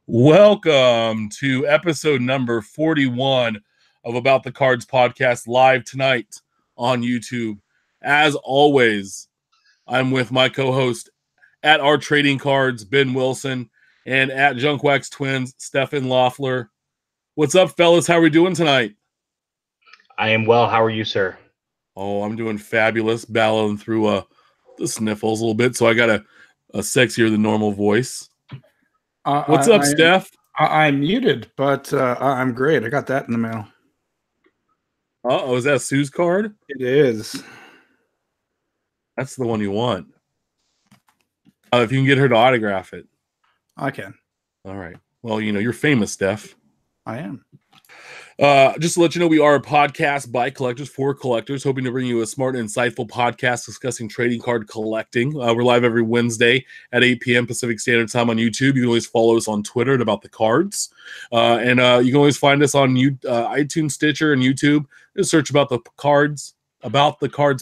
Welcome to episode number 41 of About the Cards podcast, live tonight on YouTube. As always, I'm with my co-host at Our Trading Cards, Ben Wilson, and at Junkwax Twins, Stefan Loeffler. What's up, fellas? How are we doing tonight? I am well. How are you, sir? Oh, I'm doing fabulous, battling through the sniffles a little bit, so I got a sexier than normal voice. What's up, Steph? I'm muted, but I'm great. I got that in the mail. Uh-oh, is that Sue's card? It is. That's the one you want. If you can get her to autograph it. I can. All right. Well, you're famous, Steph. I am. Just to let you know, we are a podcast by collectors for collectors, hoping to bring you a smart and insightful podcast discussing trading card collecting. We're live every Wednesday at 8 p.m. Pacific Standard Time on YouTube. You can always follow us on Twitter at About the Cards. And you can always find us on iTunes, Stitcher, and YouTube. Just search About the Cards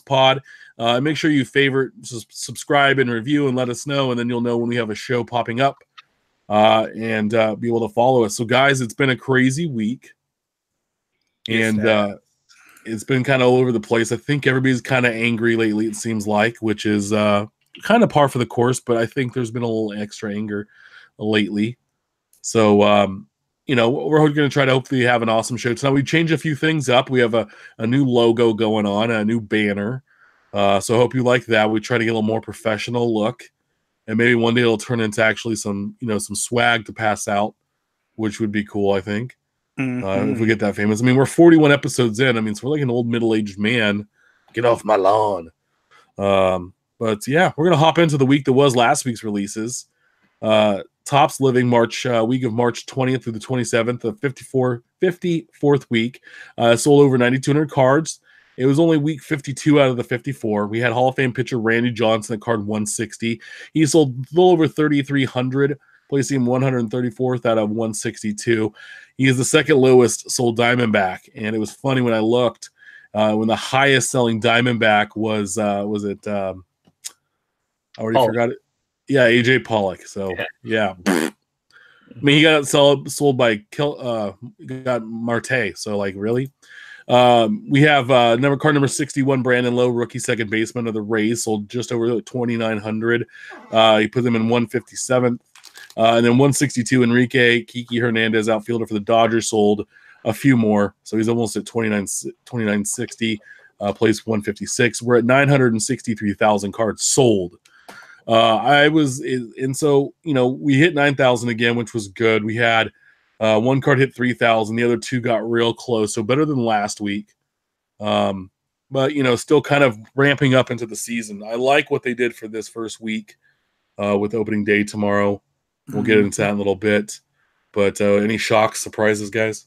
pod. Make sure you favorite, subscribe, and review, and let us know, and then you'll know when we have a show popping up and be able to follow us. So, guys, it's been a crazy week. And it's been kind of all over the place. I think everybody's kind of angry lately, it seems like, which is kind of par for the course, but I think there's been a little extra anger lately. So, we're going to try to hopefully have an awesome show tonight. We changed a few things up. We have a new logo going on, a new banner. So I hope you like that. We try to get a little more professional look. And maybe one day it'll turn into actually some swag to pass out, which would be cool, I think. If we get that famous. I mean, we're 41 episodes in. I mean, so we're like an old middle-aged man. Get off my lawn. But yeah, we're going to hop into the week that was last week's releases. Topps Living week of March 20th through the 27th, the 54th week. Sold over 9,200 cards. It was only week 52 out of the 54. We had Hall of Fame pitcher Randy Johnson at card 160. He sold a little over 3,300, placing him 134th out of 162. He is the second lowest sold Diamondback, and it was funny when I looked when the highest selling Diamondback was it? I already forgot it. Yeah, AJ Pollock. So yeah. I mean, he got sold by got Marte. So like really. We have card number 61, Brandon Lowe, rookie second baseman of the Rays, sold just over 2,900. He put them in 157th. And then 162, Enrique Kiki Hernandez, outfielder for the Dodgers, sold a few more. So he's almost at 2960, placed 156. We're at 963,000 cards sold. So we hit 9,000 again, which was good. We had one card hit 3,000. The other two got real close. So better than last week. But, still kind of ramping up into the season. I like what they did for this first week with opening day tomorrow. We'll get into that in a little bit. But any shocks, surprises, guys?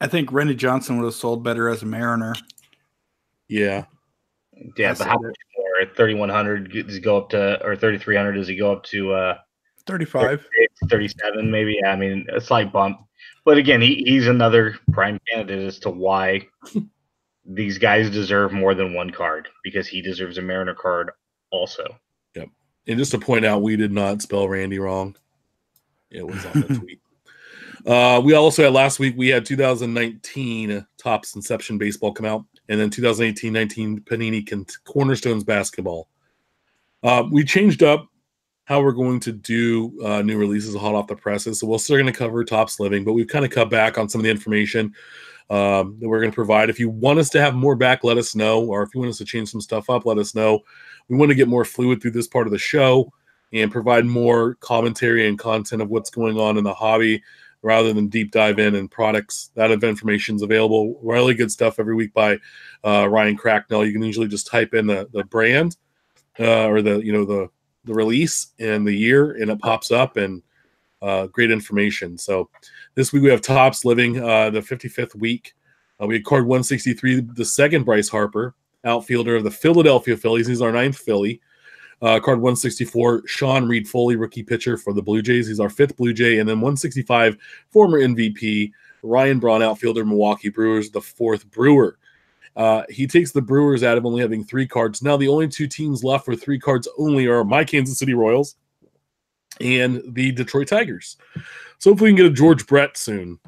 I think Randy Johnson would have sold better as a Mariner. Yeah. Yeah, but how much more? At 3,100, does he go up to, or 3,300, does he go up to 35? 37, maybe? Yeah, I mean, a slight bump. But again, he's another prime candidate as to why these guys deserve more than one card, because he deserves a Mariner card also. Yep. And just to point out, we did not spell Randy wrong. It was on the tweet. We also had last week, we had 2019 Topps Inception Baseball come out, and then 2018-19 Panini Cornerstones Basketball. We changed up how we're going to do new releases hot off the presses. So we're still going to cover Topps Living, but we've kind of cut back on some of the information that we're going to provide. If you want us to have more back, let us know. Or if you want us to change some stuff up, let us know. We want to get more fluid through this part of the show and provide more commentary and content of what's going on in the hobby rather than deep dive in and products. That information is available. Really good stuff every week by Ryan Cracknell. You can usually just type in the brand or the release and the year, and it pops up, and great information. So this week we have Topps Living, the 55th week. We had card 163, the second Bryce Harper, outfielder of the Philadelphia Phillies. He's our ninth Philly. Card 164, Sean Reed-Foley, rookie pitcher for the Blue Jays. He's our fifth Blue Jay. And then 165, former MVP, Ryan Braun, outfielder, Milwaukee Brewers, the fourth Brewer. He takes the Brewers out of only having 3 cards. Now the only 2 teams left for 3 cards only are my Kansas City Royals and the Detroit Tigers. So hopefully we can get a George Brett soon.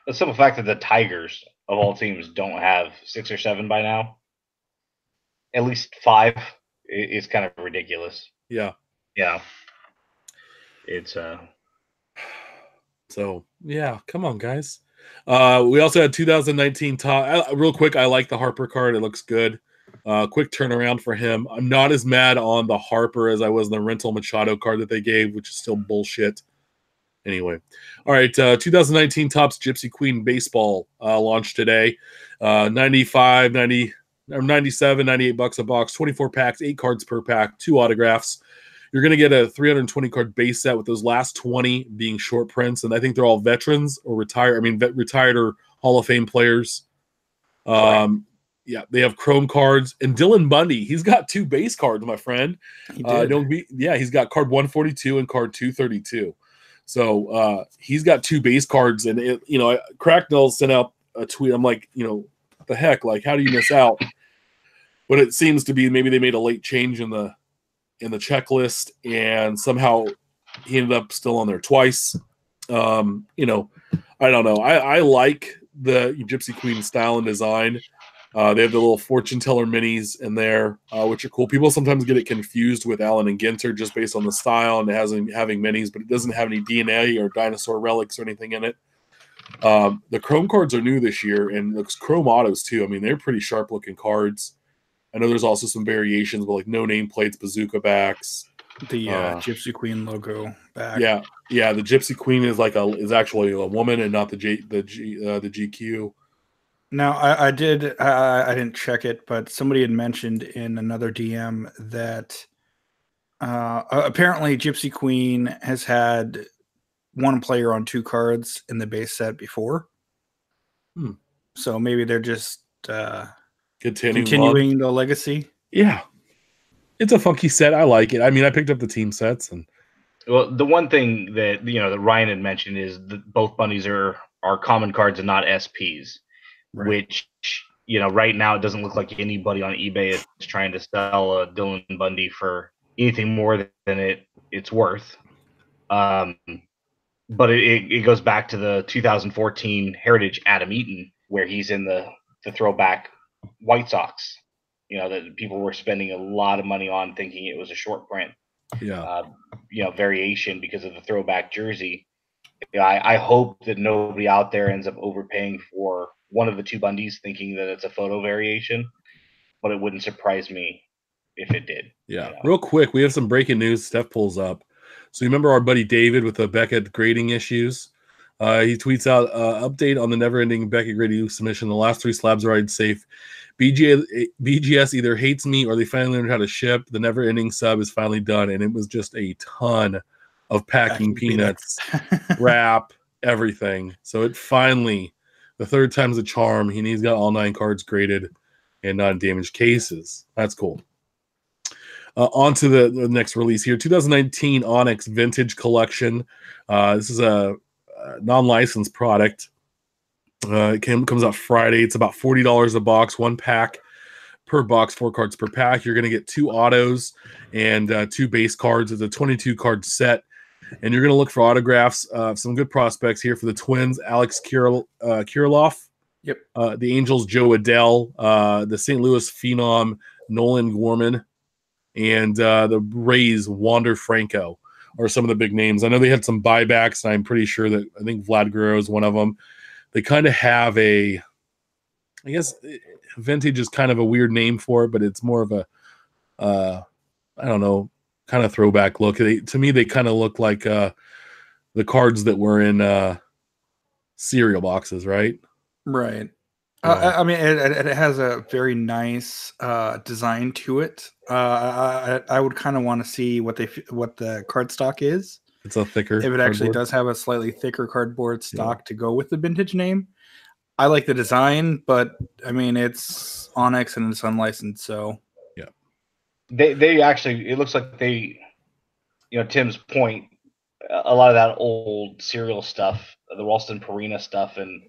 The simple fact that the Tigers, of all teams, don't have 6 or 7 by now, at least 5, is kind of ridiculous. Yeah. Yeah. It's So yeah, come on, guys. We also had 2019 top. Real quick, I like the Harper card. It looks good. Quick turnaround for him. I'm not as mad on the Harper as I was on the Rental Machado card that they gave, which is still bullshit. Anyway, all right. 2019 Topps Gypsy Queen Baseball launched today. 95, 90, or 97, $98 a box, 24 packs, 8 cards per pack, 2 autographs. You're going to get a 320 card base set with those last 20 being short prints, and I think they're all veterans or retired. I mean, retired or Hall of Fame players. Yeah, they have Chrome cards, and Dylan Bundy, he's got 2 base cards, my friend. He did. He's got card 142 and card 232. So he's got 2 base cards, and Cracknell sent out a tweet. I'm like, what the heck? Like, how do you miss out? But it seems to be maybe they made a late change in the checklist, and somehow he ended up still on there twice. I don't know. I like the Gypsy Queen style and design. They have the little fortune teller minis in there, which are cool. People sometimes get it confused with Allen and Ginter just based on the style and having minis, but it doesn't have any DNA or dinosaur relics or anything in it. The Chrome cards are new this year, and looks Chrome autos too. I mean, they're pretty sharp looking cards. I know there's also some variations, but like no nameplates, bazooka backs. The Gypsy Queen logo back. Yeah. The Gypsy Queen is actually a woman and not the GQ. Now, I didn't check it, but somebody had mentioned in another DM that apparently Gypsy Queen has had 1 player on 2 cards in the base set before. So maybe they're just continuing the legacy. Yeah. It's a funky set. I like it. I mean, I picked up the team sets. Well, the one thing that that Ryan had mentioned is that both bunnies are common cards and not SPs. Right. Which, right now it doesn't look like anybody on eBay is trying to sell a Dylan Bundy for anything more than it's worth. But it goes back to the 2014 Heritage Adam Eaton, where he's in the throwback White Sox, that people were spending a lot of money on thinking it was a short print, variation because of the throwback jersey. I hope that nobody out there ends up overpaying for one of the 2 Bundys thinking that it's a photo variation, but it wouldn't surprise me if it did. Yeah. Real quick, we have some breaking news. Steph pulls up. So you remember our buddy David with the Beckett grading issues? He tweets out update on the never-ending Beckett grading submission. The last 3 slabs are safe. BGS either hates me or they finally learned how to ship. The never-ending sub is finally done, and it was just a ton of packing peanuts, wrap, everything. So it finally, the 3rd time's a charm. He's got all 9 cards graded and non-damaged cases. That's cool. On to the next release here. 2019 Onyx Vintage Collection. This is a non-licensed product. It comes out Friday. It's about $40 a box, 1 pack per box, 4 cards per pack. You're going to get 2 autos and 2 base cards. It's a 22 card set, and you're going to look for autographs. Some good prospects here for the Twins: Alex Kirilloff. Yep. The Angels: Joe Adell. The St. Louis Phenom: Nolan Gorman, and the Rays: Wander Franco are some of the big names. I know they had some buybacks, and I'm pretty sure that I think Vlad Guerrero is one of them. They kind of have I guess vintage is kind of a weird name for it, but it's more of a, I don't know, kind of throwback look. To me, they kind of look like the cards that were in cereal boxes, right? Right. I mean, it has a very nice design to it. I would kind of want to see what the cardstock is. It's a thicker. If it actually does have a slightly thicker cardboard stock to go with the vintage name. I like the design, but I mean, it's Onyx and it's unlicensed, so yeah. They actually, it looks like they, Tim's point, a lot of that old cereal stuff, the Ralston Purina stuff, and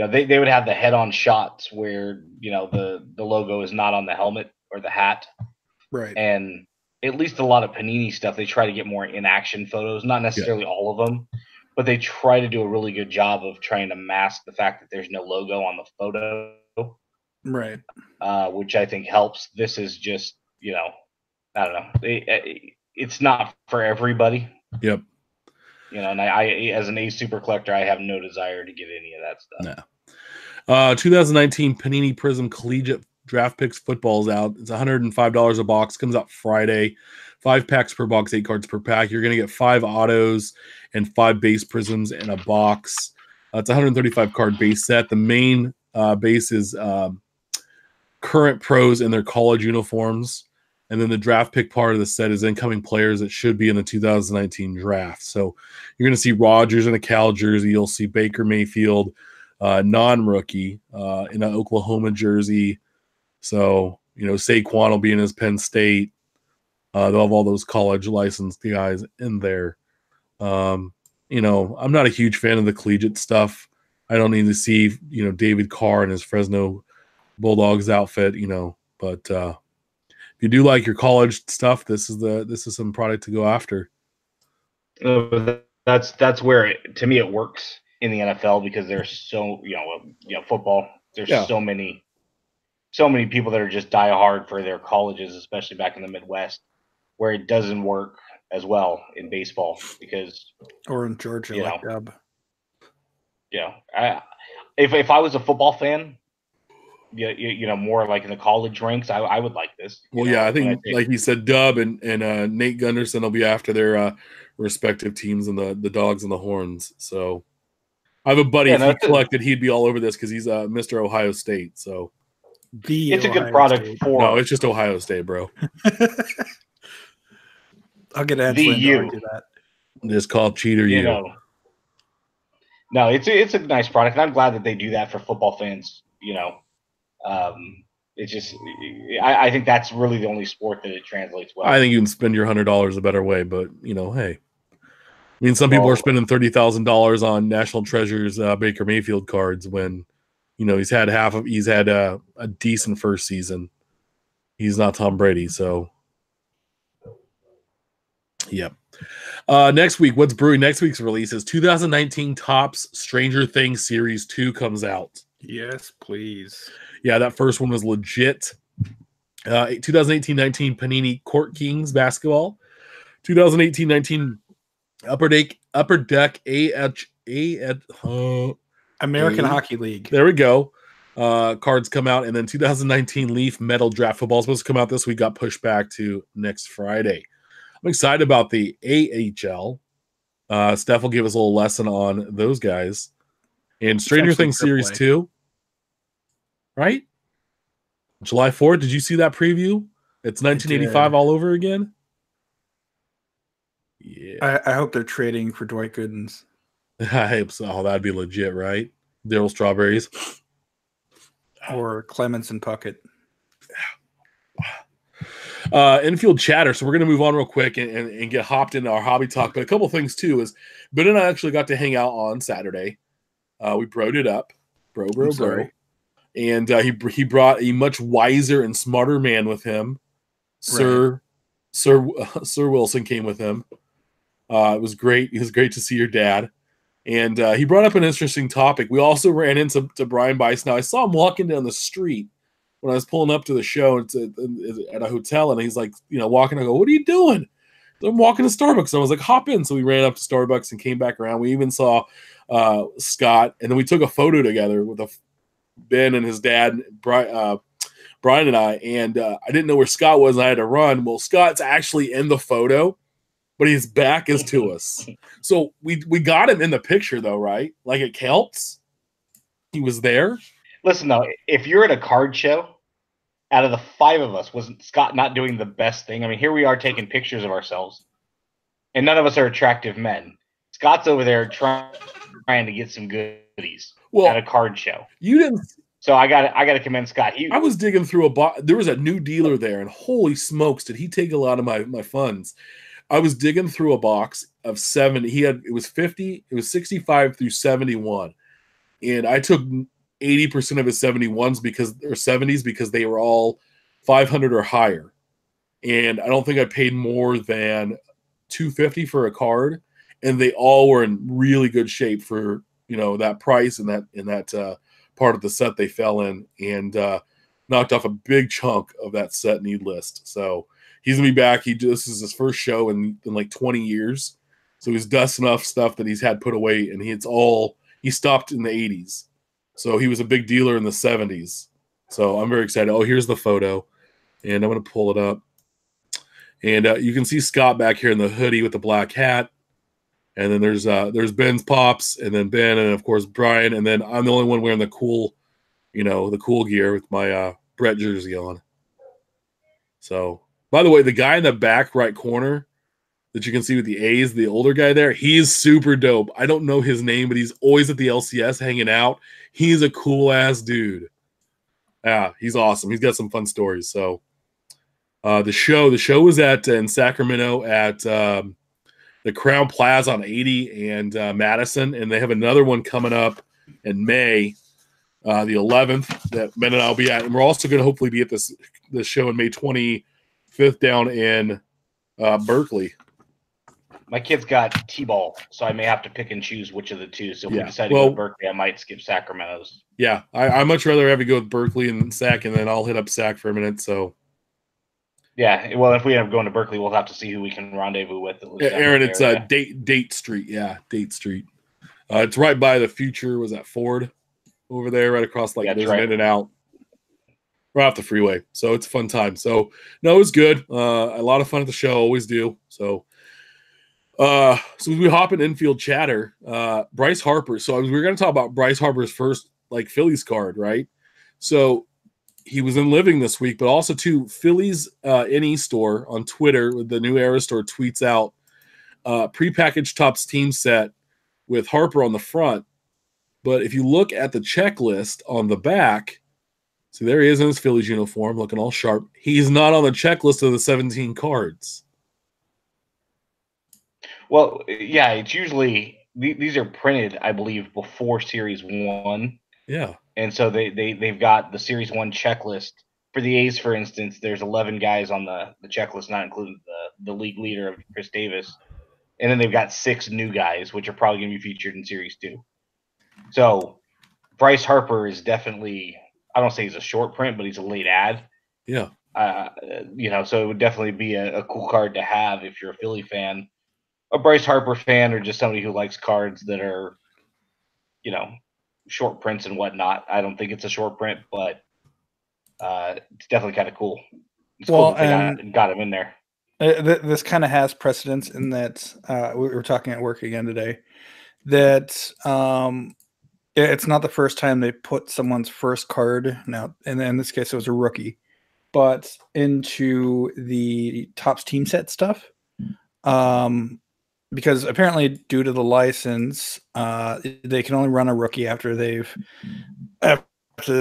they would have the head-on shots where the logo is not on the helmet or the hat, Right. and at least a lot of Panini stuff, they try to get more in-action photos, not necessarily all of them, but they try to do a really good job of trying to mask the fact that there's no logo on the photo, Right. which I think helps. This is just, I don't know. It's not for everybody. Yep. And I as an Ace Super collector, I have no desire to get any of that stuff. No. 2019 Panini Prism Collegiate Draft Picks football is out. It's $105 a box. Comes out Friday. 5 packs per box, 8 cards per pack. You're going to get 5 autos and 5 base prisms in a box. It's a 135 card base set. The main base is current pros in their college uniforms. And then the draft pick part of the set is incoming players that should be in the 2019 draft. So you're going to see Rodgers in a Cal jersey. You'll see Baker Mayfield, non-rookie, in an Oklahoma jersey. So, Saquon will be in his Penn State. They'll have all those college licensed guys in there. I'm not a huge fan of the collegiate stuff. I don't need to see, David Carr in his Fresno Bulldogs outfit, but if you do like your college stuff, this is some product to go after. That's where to me it works in the NFL because there's so football. There's so many people that are just die hard for their colleges, especially back in the Midwest, where it doesn't work as well in baseball because or in Georgia, like Dub. If I was a football fan, more like in the college ranks, I would like this. I think like you said, Dub and Nate Gunderson will be after their respective teams and the Dogs and the Horns. So I have a buddy, if he collected, he'd be all over this because he's Mr. Ohio State. So it's a good product for. No, it's just Ohio State, bro. I'll get Angelin to argue that. It's called Cheater U. No, it's a nice product, and I'm glad that they do that for football fans. It's just I think that's really the only sport that it translates well. I think you can spend your $100 a better way, but hey, some people are spending $30,000 on National Treasures Baker Mayfield cards when he's had a decent first season. He's not Tom Brady, so yep. Next week, what's brewing? Next week's release is 2019 Topps Stranger Things Series 2 comes out. Yes, please. Yeah, that first one was legit. 2018-19 Panini Court Kings basketball. 2018-19 Upper Deck American Hockey League. There we go. Cards come out, and then 2019 Leaf Metal Draft Football is supposed to come out this week. Got pushed back to next Friday. I'm excited about the AHL. Steph will give us a little lesson on those guys. And Stranger Things Series 2, right? July 4th. Did you see that preview? It's 1985 all over again. Yeah. I hope they're trading for Dwight Goodens. I hope so. Oh, that'd be legit, right? Daryl Strawberries. Or Clemens and Puckett. Infield chatter. So we're going to move on real quick and get hopped into our hobby talk. But a couple things, too, is Ben and I actually got to hang out on Saturday. We broed it up. Bro. And he brought a much wiser and smarter man with him. Sir Wilson came with him. It was great. It was great to see your dad. And he brought up an interesting topic. We also ran into Brian Bice. Now, I saw him walking down the street when I was pulling up to the show at a hotel, and he's like, walking. I go, "What are you doing?" I'm walking to Starbucks. I was like, "Hop in." So we ran up to Starbucks and came back around. We even saw Scott, and then we took a photo together with Ben and his dad, Brian and I. And I didn't know where Scott was, and I had to run. Well, Scott's actually in the photo, but his back is to us. So we got him in the picture, though, right? Like, it counts. He was there. Listen, though, if you're at a card show, out of the 5 of us, wasn't Scott not doing the best thing? I mean, here we are taking pictures of ourselves, and none of us are attractive men. Scott's over there trying to get some goodies at a card show. You didn't. So I got to commend Scott. I was digging through a box. There was a new dealer there, and holy smokes, did he take a lot of my funds. I was digging through a box of 70. It was 50. It was 65 through 71. and I took 80% of his 71s or 70s because they were all 500 or higher, and I don't think I paid more than $250 for a card, and they all were in really good shape for that price and that part of the set they fell in, and knocked off a big chunk of that set need list. So he's gonna be back. This is his first show in like 20 years, so he's dusting off stuff that he's had put away, and he stopped in the 80s, so he was a big dealer in the 70s. So I'm very excited. Oh, here's the photo, and I'm gonna pull it up. And you can see Scott back here in the hoodie with the black hat. And then there's Ben's pops, and then Ben, and of course Brian, and then I'm the only one wearing the cool gear with my Brett jersey on. So, by the way, the guy in the back right corner that you can see with the A's, the older guy there, he's super dope. I don't know his name, but he's always at the LCS hanging out. He's a cool ass dude. Yeah, he's awesome. He's got some fun stories. So. The show was in Sacramento at the Crown Plaza on 80 and Madison, and they have another one coming up in May, the 11th, that Ben and I'll be at, and we're also going to hopefully be at this show on May 25th down in Berkeley. My kid's got T-ball, so I may have to pick and choose which of the two. So if we decide to go to Berkeley, I might skip Sacramento's. Yeah, I much rather have you go with Berkeley and Sac, and then I'll hit up Sac for a minute. So. Yeah, well, if we end up going to Berkeley, we'll have to see who we can rendezvous with. Aaron, it's Date Street. Yeah, Date Street. It's right by the Future. Was that Ford over there, right across there's an In and Out, right off the freeway. So it's a fun time. So no, it was good. A lot of fun at the show. Always do. So, so we hop in Infield chatter. Bryce Harper. So we were going to talk about Bryce Harper's first Phillies card, right? So. He was in Living this week, but also too Phillies NE store on Twitter with the New Era store tweets out prepackaged Topps team set with Harper on the front. But if you look at the checklist on the back, so there he is in his Phillies uniform, looking all sharp. He's not on the checklist of the 17 cards. Well, yeah, it's usually these are printed, I believe, before Series 1. Yeah. And so they've got the Series 1 checklist. For the A's, for instance, there's 11 guys on the checklist, not including the league leader of Chris Davis. And then they've got 6 new guys, which are probably going to be featured in Series 2. So Bryce Harper is definitely, I don't say he's a short print, but he's a late ad. Yeah. So it would definitely be a cool card to have if you're a Philly fan, a Bryce Harper fan, or just somebody who likes cards that are, short prints and whatnot. I don't think it's a short print, but it's definitely kind of cool. It's cool that they got him in there. This kind of has precedence in that we were talking at work again today that it's not the first time they put someone's first card, now, and in this case it was a rookie, but into the Topps team set stuff. Because apparently, due to the license, they can only run a rookie after the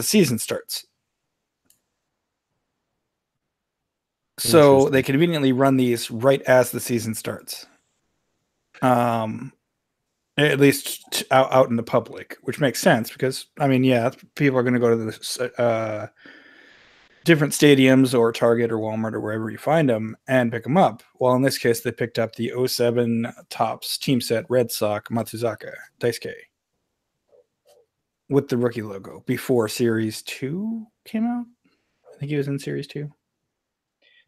season starts. So they conveniently run these right as the season starts. At least out in the public, which makes sense because people are going to go to the different stadiums or Target or Walmart or wherever you find them and pick them up. Well, in this case, they picked up the 07 Topps team set Red Sox Matsuzaka Daisuke with the rookie logo before Series 2 came out. I think he was in Series 2.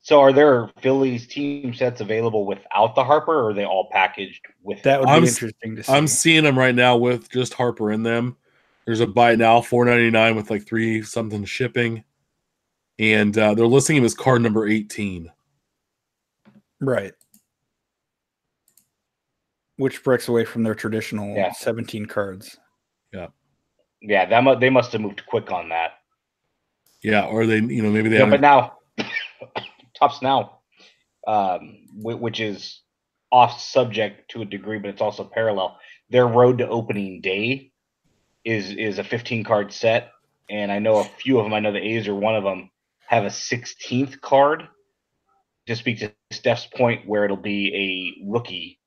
So are there Phillies team sets available without the Harper, or are they all packaged with that? Would be interesting to see. I'm seeing them right now with just Harper in them. There's a buy now, $4.99 with like 3 something shipping. And they're listing him as card number 18. Right. Which breaks away from their traditional 17 cards. Yeah. Yeah, they must have moved quick on that. Yeah, or they, maybe they but now, Topps Now, which is off subject to a degree, but it's also parallel. Their road to opening day is a 15-card set. And I know a few of them, I know the A's are one of them, have a 16th card, to speak to Steph's point, where it'll be a rookie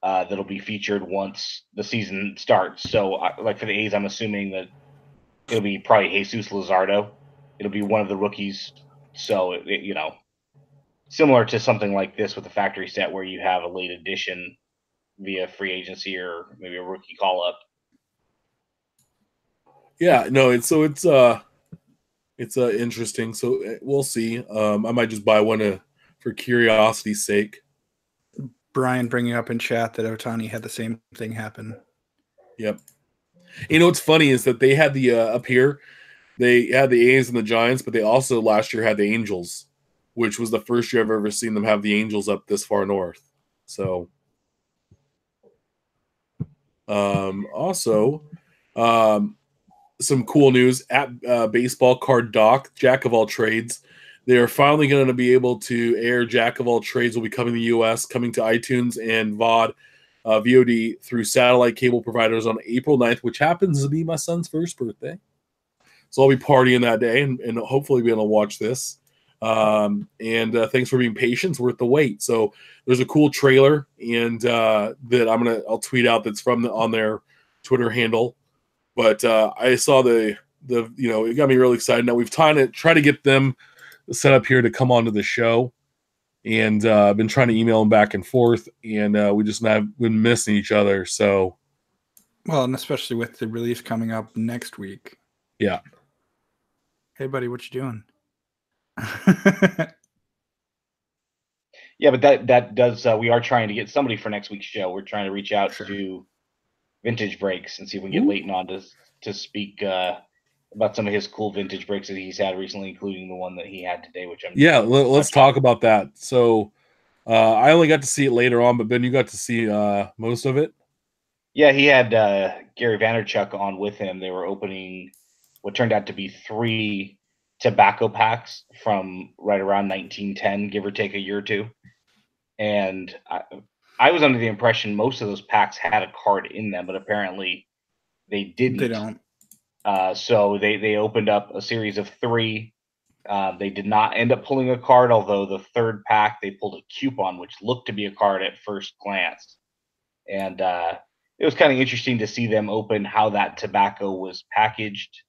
that'll be featured once the season starts. So, like for the A's, I'm assuming that it'll be probably Jesus Luzardo. It'll be one of the rookies. So, similar to something like this with the factory set where you have a late addition via free agency or maybe a rookie call up. Yeah, no, it's interesting. So we'll see. I might just buy one for curiosity's sake. Brian bringing up in chat that Otani had the same thing happen. Yep. You know what's funny is that they had the up here, they had the A's and the Giants, but they also last year had the Angels, which was the first year I've ever seen them have the Angels up this far north. So, also, some cool news at Baseball Card Doc, Jack of All Trades. They are finally going to be able to air Jack of All Trades will be coming to the U.S., coming to iTunes and VOD through satellite cable providers on April 9th, which happens to be my son's first birthday. So I'll be partying that day and hopefully be able to watch this. Thanks for being patient. It's worth the wait. So there's a cool trailer and that I'll tweet out that's on their Twitter handle. But I saw it got me really excited. Now we've tried to get them set up here to come onto the show, and I've been trying to email them back and forth, and we just have been missing each other. So, well, and especially with the release coming up next week. Yeah. Hey, buddy, what you doing? Yeah, but that does. We are trying to get somebody for next week's show. We're trying to reach out to Vintage Breaks and see if we can get Leighton on to speak about some of his cool vintage breaks that he's had recently, including the one that he had today, which let's talk about that. So I only got to see it later on, but Ben, you got to see most of it. Yeah, he had Gary Vaynerchuk on with him. They were opening what turned out to be 3 tobacco packs from right around 1910, give or take a year or two. And I was under the impression most of those packs had a card in them, but apparently they didn't. They don't. So they opened up a series of 3. They did not end up pulling a card, although the third pack they pulled a coupon, which looked to be a card at first glance. And it was kind of interesting to see them open how that tobacco was packaged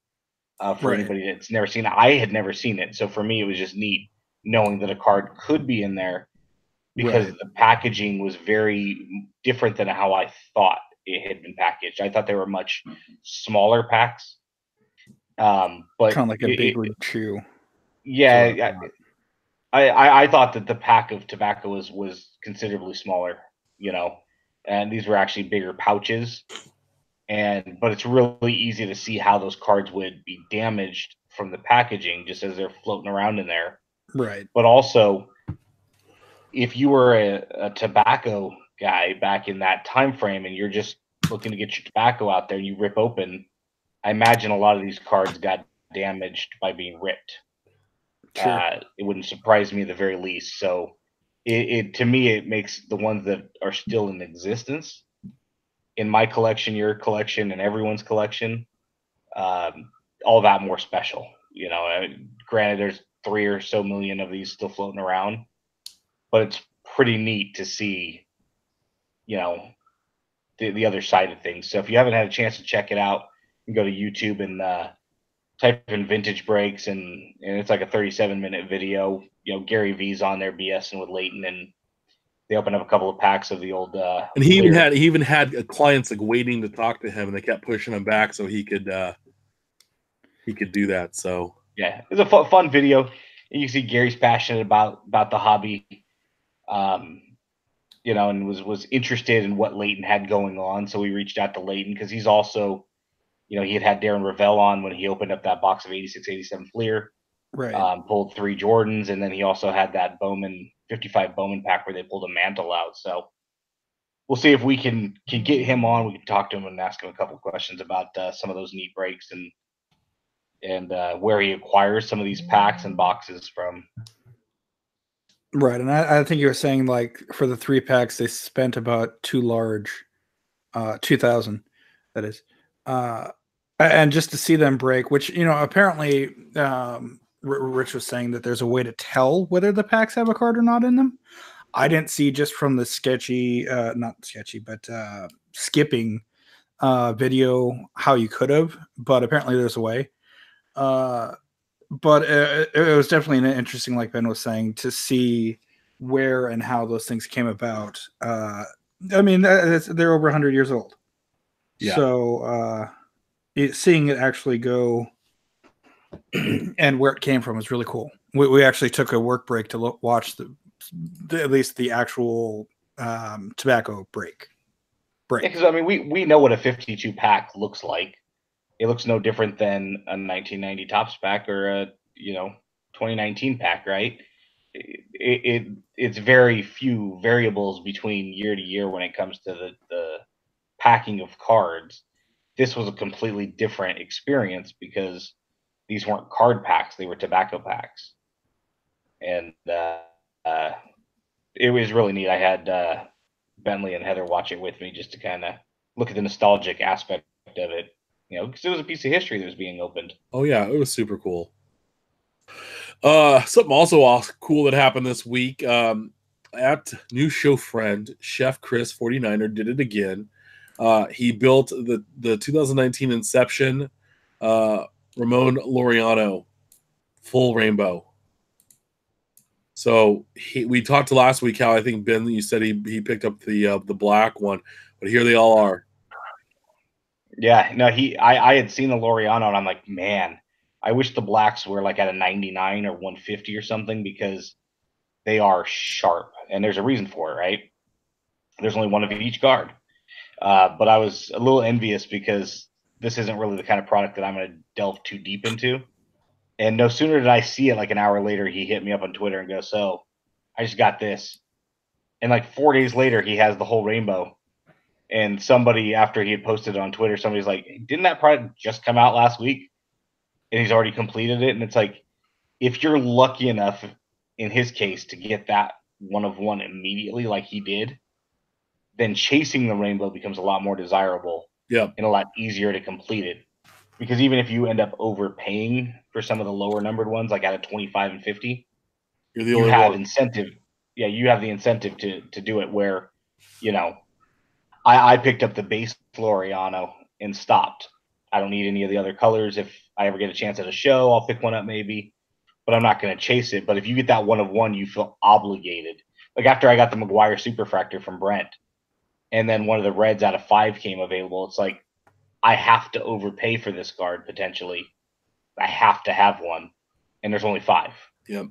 for anybody that's never seen it. I had never seen it, so for me it was just neat knowing that a card could be in there because the packaging was very different than how I thought it had been packaged. I thought they were much smaller packs. But kind of like a Big League Chew. Yeah, I thought that the pack of tobacco was considerably smaller, and these were actually bigger pouches. But it's really easy to see how those cards would be damaged from the packaging just as they're floating around in there. Right. But also, if you were a tobacco guy back in that time frame and you're just looking to get your tobacco out there, you rip open, I imagine a lot of these cards got damaged by being ripped. Sure. It wouldn't surprise me at the very least. So to me, it makes the ones that are still in existence in my collection, your collection, and everyone's collection, all that more special. Granted, there's 3 or so million of these still floating around, but it's pretty neat to see, the other side of things. So if you haven't had a chance to check it out, you can go to YouTube and type in vintage breaks, and it's like a 37-minute video. Gary V's on there BSing with Leighton, and they opened up a couple of packs of the old. And he even had clients like waiting to talk to him, and they kept pushing him back so he could do that. So yeah, it's a fun video. And you see Gary's passionate about the hobby, and was interested in what Leighton had going on. So we reached out to Leighton because he's also, he had Darren Ravel on when he opened up that box of 86, 87 Fleer. Right. Pulled 3 Jordans, and then he also had that Bowman 55 Bowman pack where they pulled a mantle out. So we'll see if we can get him on. We can talk to him and ask him a couple of questions about some of those neat breaks and where he acquires some of these packs and boxes from. Right, and I think you were saying like for the 3 packs they spent about 2 large, 2,000. That is, and just to see them break, which apparently Rich was saying that there's a way to tell whether the packs have a card or not in them. I didn't see just from the sketchy, not sketchy, but skipping video how you could have, but apparently there's a way. But it was definitely an interesting, like Ben was saying, to see where and how those things came about. I mean, they're over 100 years old. Yeah. So seeing it actually go and where it came from is really cool. We actually took a work break to watch at least the actual tobacco break. Yeah, because I mean, we know what a 52 pack looks like. It looks no different than a 1990 Topps pack or a 2019 pack, right? It's very few variables between year to year when it comes to the packing of cards. This was a completely different experience because these weren't card packs; they were tobacco packs, and it was really neat. I had Bentley and Heather watch it with me just to kind of look at the nostalgic aspect of it, because it was a piece of history that was being opened. Oh yeah, it was super cool. Something also cool that happened this week. At new show friend Chef Chris 49er did it again. He built the 2019 Inception Ramon Laureano full rainbow. So we talked last week how I think Ben, you said he picked up the black one, but here they all are. Yeah, no, I had seen the Laureano and I'm like, man, I wish the blacks were like at a 99 or 150 or something because they are sharp and there's a reason for it, right? There's only one of each card. But I was a little envious because this isn't really the kind of product that I'm going to delve too deep into. And no sooner did I see it, like an hour later, he hit me up on Twitter and goes, "So, I just got this." And like 4 days later, he has the whole rainbow. And somebody, after he had posted it on Twitter, somebody's like, "Didn't that product just come out last week?" And he's already completed it. And it's like, if you're lucky enough, in his case, to get that one of one immediately, like he did, then chasing the rainbow becomes a lot more desirable. Yeah, and a lot easier to complete it. Because even if you end up overpaying for some of the lower numbered ones, like out of 25 and 50, you're the you only have one. incentive. Yeah, you have the incentive to do it where, I picked up the base Floriano and stopped. I don't need any of the other colors. If I ever get a chance at a show, I'll pick one up maybe, but I'm not going to chase it. But if you get that one of one, you feel obligated. Like after I got the McGuire Superfractor from Brent, and then one of the reds out of 5 came available, it's like, I have to overpay for this card potentially. I have to have one, and there's only 5. Yep.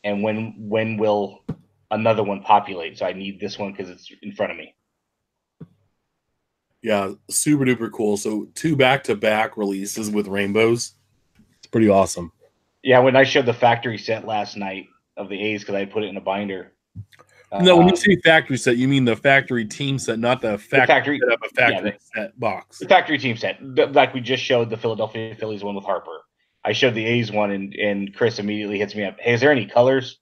And when will another one populate? So I need this one because it's in front of me. Yeah, super duper cool. So 2 back-to-back releases with rainbows. It's pretty awesome. Yeah, when I showed the factory set last night of the A's because I put it in a binder. No, when you say factory set, you mean the factory team set, not the factory set of a factory set box. The factory team set, like we just showed the Philadelphia Phillies one with Harper. I showed the A's one, and Chris immediately hits me up. Hey, is there any colors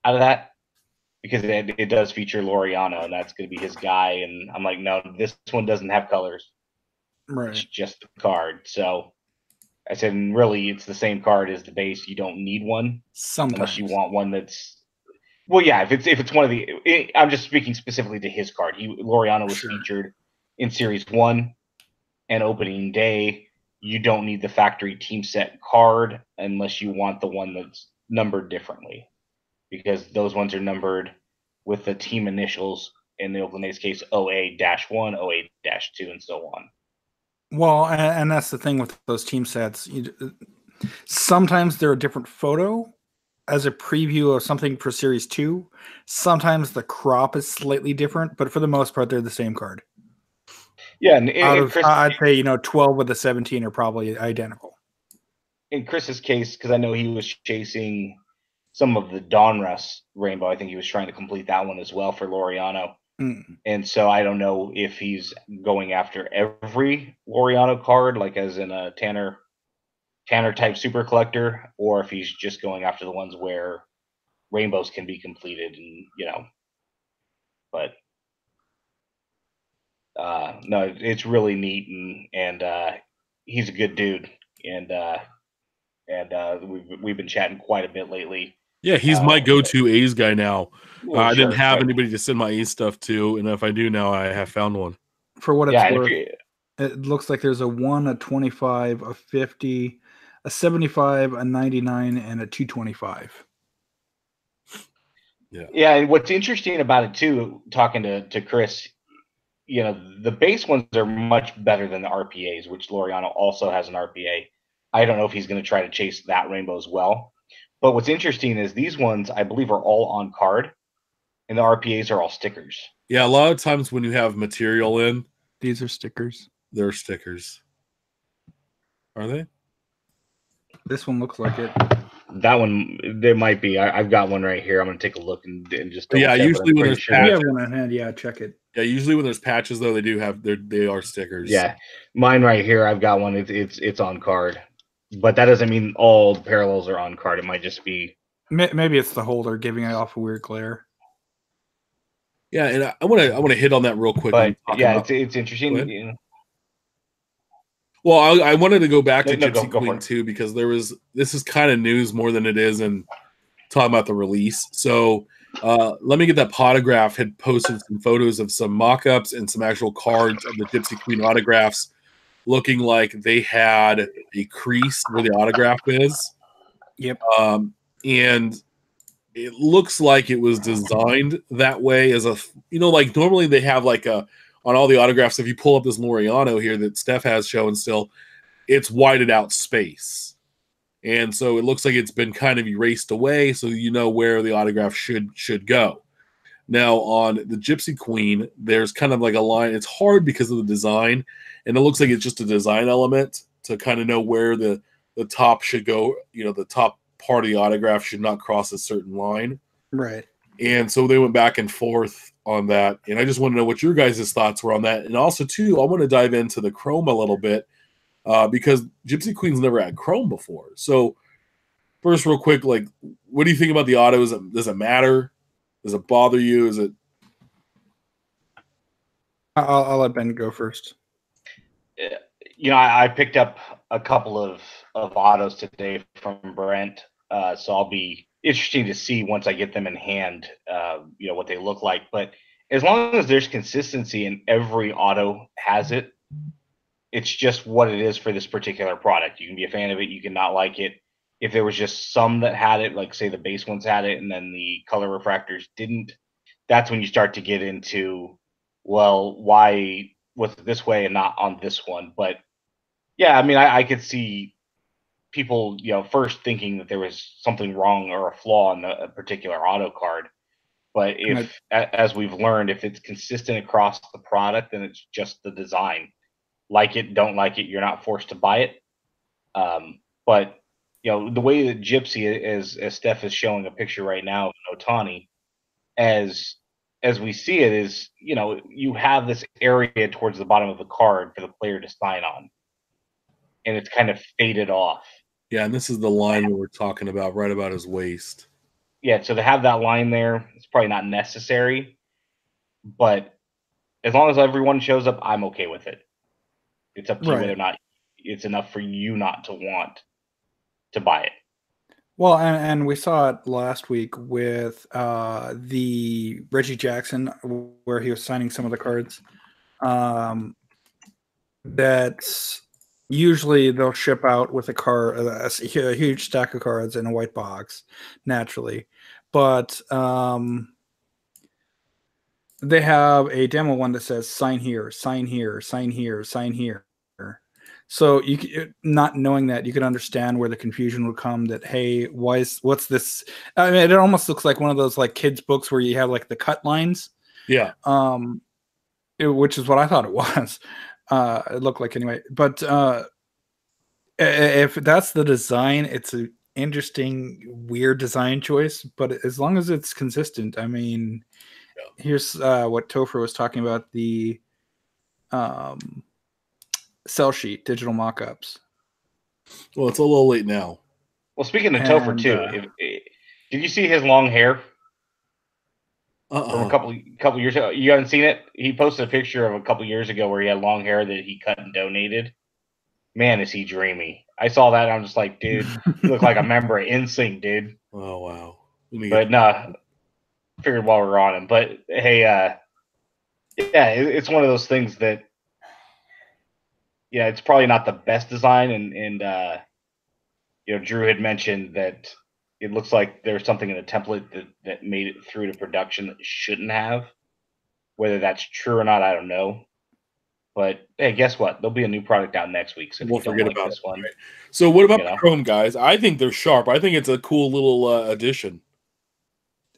out of that? Because it does feature Laureano, and that's going to be his guy. And I'm like, no, this one doesn't have colors. Right. It's just the card. So I said, and really, it's the same card as the base. You don't need one unless you want one that's. Well, yeah, if it's one of the, I'm just speaking specifically to his card. Laureano was featured in Series 1 and opening day. You don't need the factory team set card unless you want the one that's numbered differently, because those ones are numbered with the team initials, in the Oakland A's case, OA-1, OA-2, and so on. Well, and that's the thing with those team sets. Sometimes they're a different photo as a preview of something for Series 2. Sometimes the crop is slightly different, but for the most part, they're the same card. Yeah, and I'd say 12 with the 17 are probably identical. In Chris's case, because I know he was chasing some of the Donruss Rainbow, I think he was trying to complete that one as well for Laureano. And so I don't know if he's going after every Laureano card, like as in a Tanner type super collector, or if he's just going after the ones where rainbows can be completed, and but no, it's really neat, and he's a good dude, and we've been chatting quite a bit lately. Yeah, he's my go-to A's guy now. Well, I didn't sure, have but anybody to send my A's stuff to, and if I do now, I have found one. For what it's yeah, and if worth, you, it looks like there's a 1, a 25, a 50, a 75, a 99, and a 225. yeah, and what's interesting about it too, talking to Chris, you know, the base ones are much better than the RPAs, which Loriano also has an RPA. I don't know if he's going to try to chase that rainbow as well. But what's interesting is these ones, I believe, are all on card, and the RPAs are all stickers. Yeah, a lot of times when you have material in, These are stickers. they're stickers. Are they? This one looks like it. That one, there might be. I've got one right here. I'm going to take a look and just double Yeah, check, usually when there's If you have one in hand, yeah, check it. Yeah, usually when there's patches though, they are stickers. Yeah, mine right here. I've got one. It's on card, but that doesn't mean all the parallels are on card. It might just be. Maybe it's the holder giving it off a weird glare. Yeah, and I want to hit on that real quick. But yeah, it's interesting. You know. Well, I wanted to go back to No, Gypsy go Queen too, because this is kind of news more than it is in talking about the release. So let me get that Potograph had posted some photos of some mock-ups and some actual cards of the Gypsy Queen autographs, looking like they had a crease where the autograph is. Yep. And it looks like it was designed that way as a, like normally they have like a, on all the autographs, if you pull up this Loriano here that Steph has shown still, it's whited out space. And so it looks like it's been kind of erased away, so you know where the autograph should go. Now on the Gypsy Queen, there's kind of like a line. It's hard because of the design, and it looks like it's just a design element to kind of know where the top should go. The top part of the autograph should not cross a certain line. Right. And so they went back and forth on that. And I just want to know what your guys' thoughts were on that. And also, too, I want to dive into the chrome a little bit because Gypsy Queen's never had chrome before. So first, real quick, like, what do you think about the autos? Does it matter? Does it bother you? Is it? I'll let Ben go first. I picked up a couple of autos today from Brent, so I'll be interesting to see once I get them in hand, what they look like. But as long as there's consistency and every auto has it, it's just what it is for this particular product. You can be a fan of it, you can not like it. If there was just some that had it, like say the base ones had it, and then the color refractors didn't, that's when you start to get into, well, why was it this way and not on this one? But yeah, I mean, I could see people, first thinking that there was something wrong or a flaw in a particular auto card. But as we've learned, if it's consistent across the product, then it's just the design. Like it, don't like it, you're not forced to buy it. But the way that Gypsy, as Steph is showing a picture right now of Otani, as we see it, is you have this area towards the bottom of the card for the player to sign on, and it's kind of faded off. Yeah, and this is the line that we're talking about, right about his waist. Yeah, so to have that line there, it's probably not necessary, but as long as everyone shows up, I'm okay with it. It's up to you whether or not it's enough for you not to want to buy it. Well, and we saw it last week with the Reggie Jackson, where he was signing some of the cards. That's usually they'll ship out with a huge stack of cards in a white box, naturally. But they have a demo one that says sign here, sign here, sign here, sign here. So not knowing that, you could understand where the confusion would come. That, hey, what's this? I mean, it almost looks like one of those like kids books where you have like the cut lines. Yeah. Which is what I thought it was. It looked like anyway. But if that's the design, it's an interesting, weird design choice. But as long as it's consistent, I mean, here's what Topher was talking about, the cell sheet digital mock-ups. Well, it's a little late now. Well, speaking of Topher too, did you see his long hair? From a couple years ago. You haven't seen it? He posted a picture of a couple years ago where he had long hair that he cut and donated. Man, is he dreamy. I saw that and I'm just like, dude, you look like a member of NSYNC, dude. Oh, wow. But no, figured while we're on him. But hey, yeah, it's one of those things that, yeah, it's probably not the best design, and Drew had mentioned that it looks like there's something in the template that made it through to production that shouldn't have. Whether that's true or not, I don't know. But hey, guess what? There'll be a new product out next week. So we'll forget about this one. Right? So what about the Chrome guys? I think they're sharp. I think it's a cool little addition.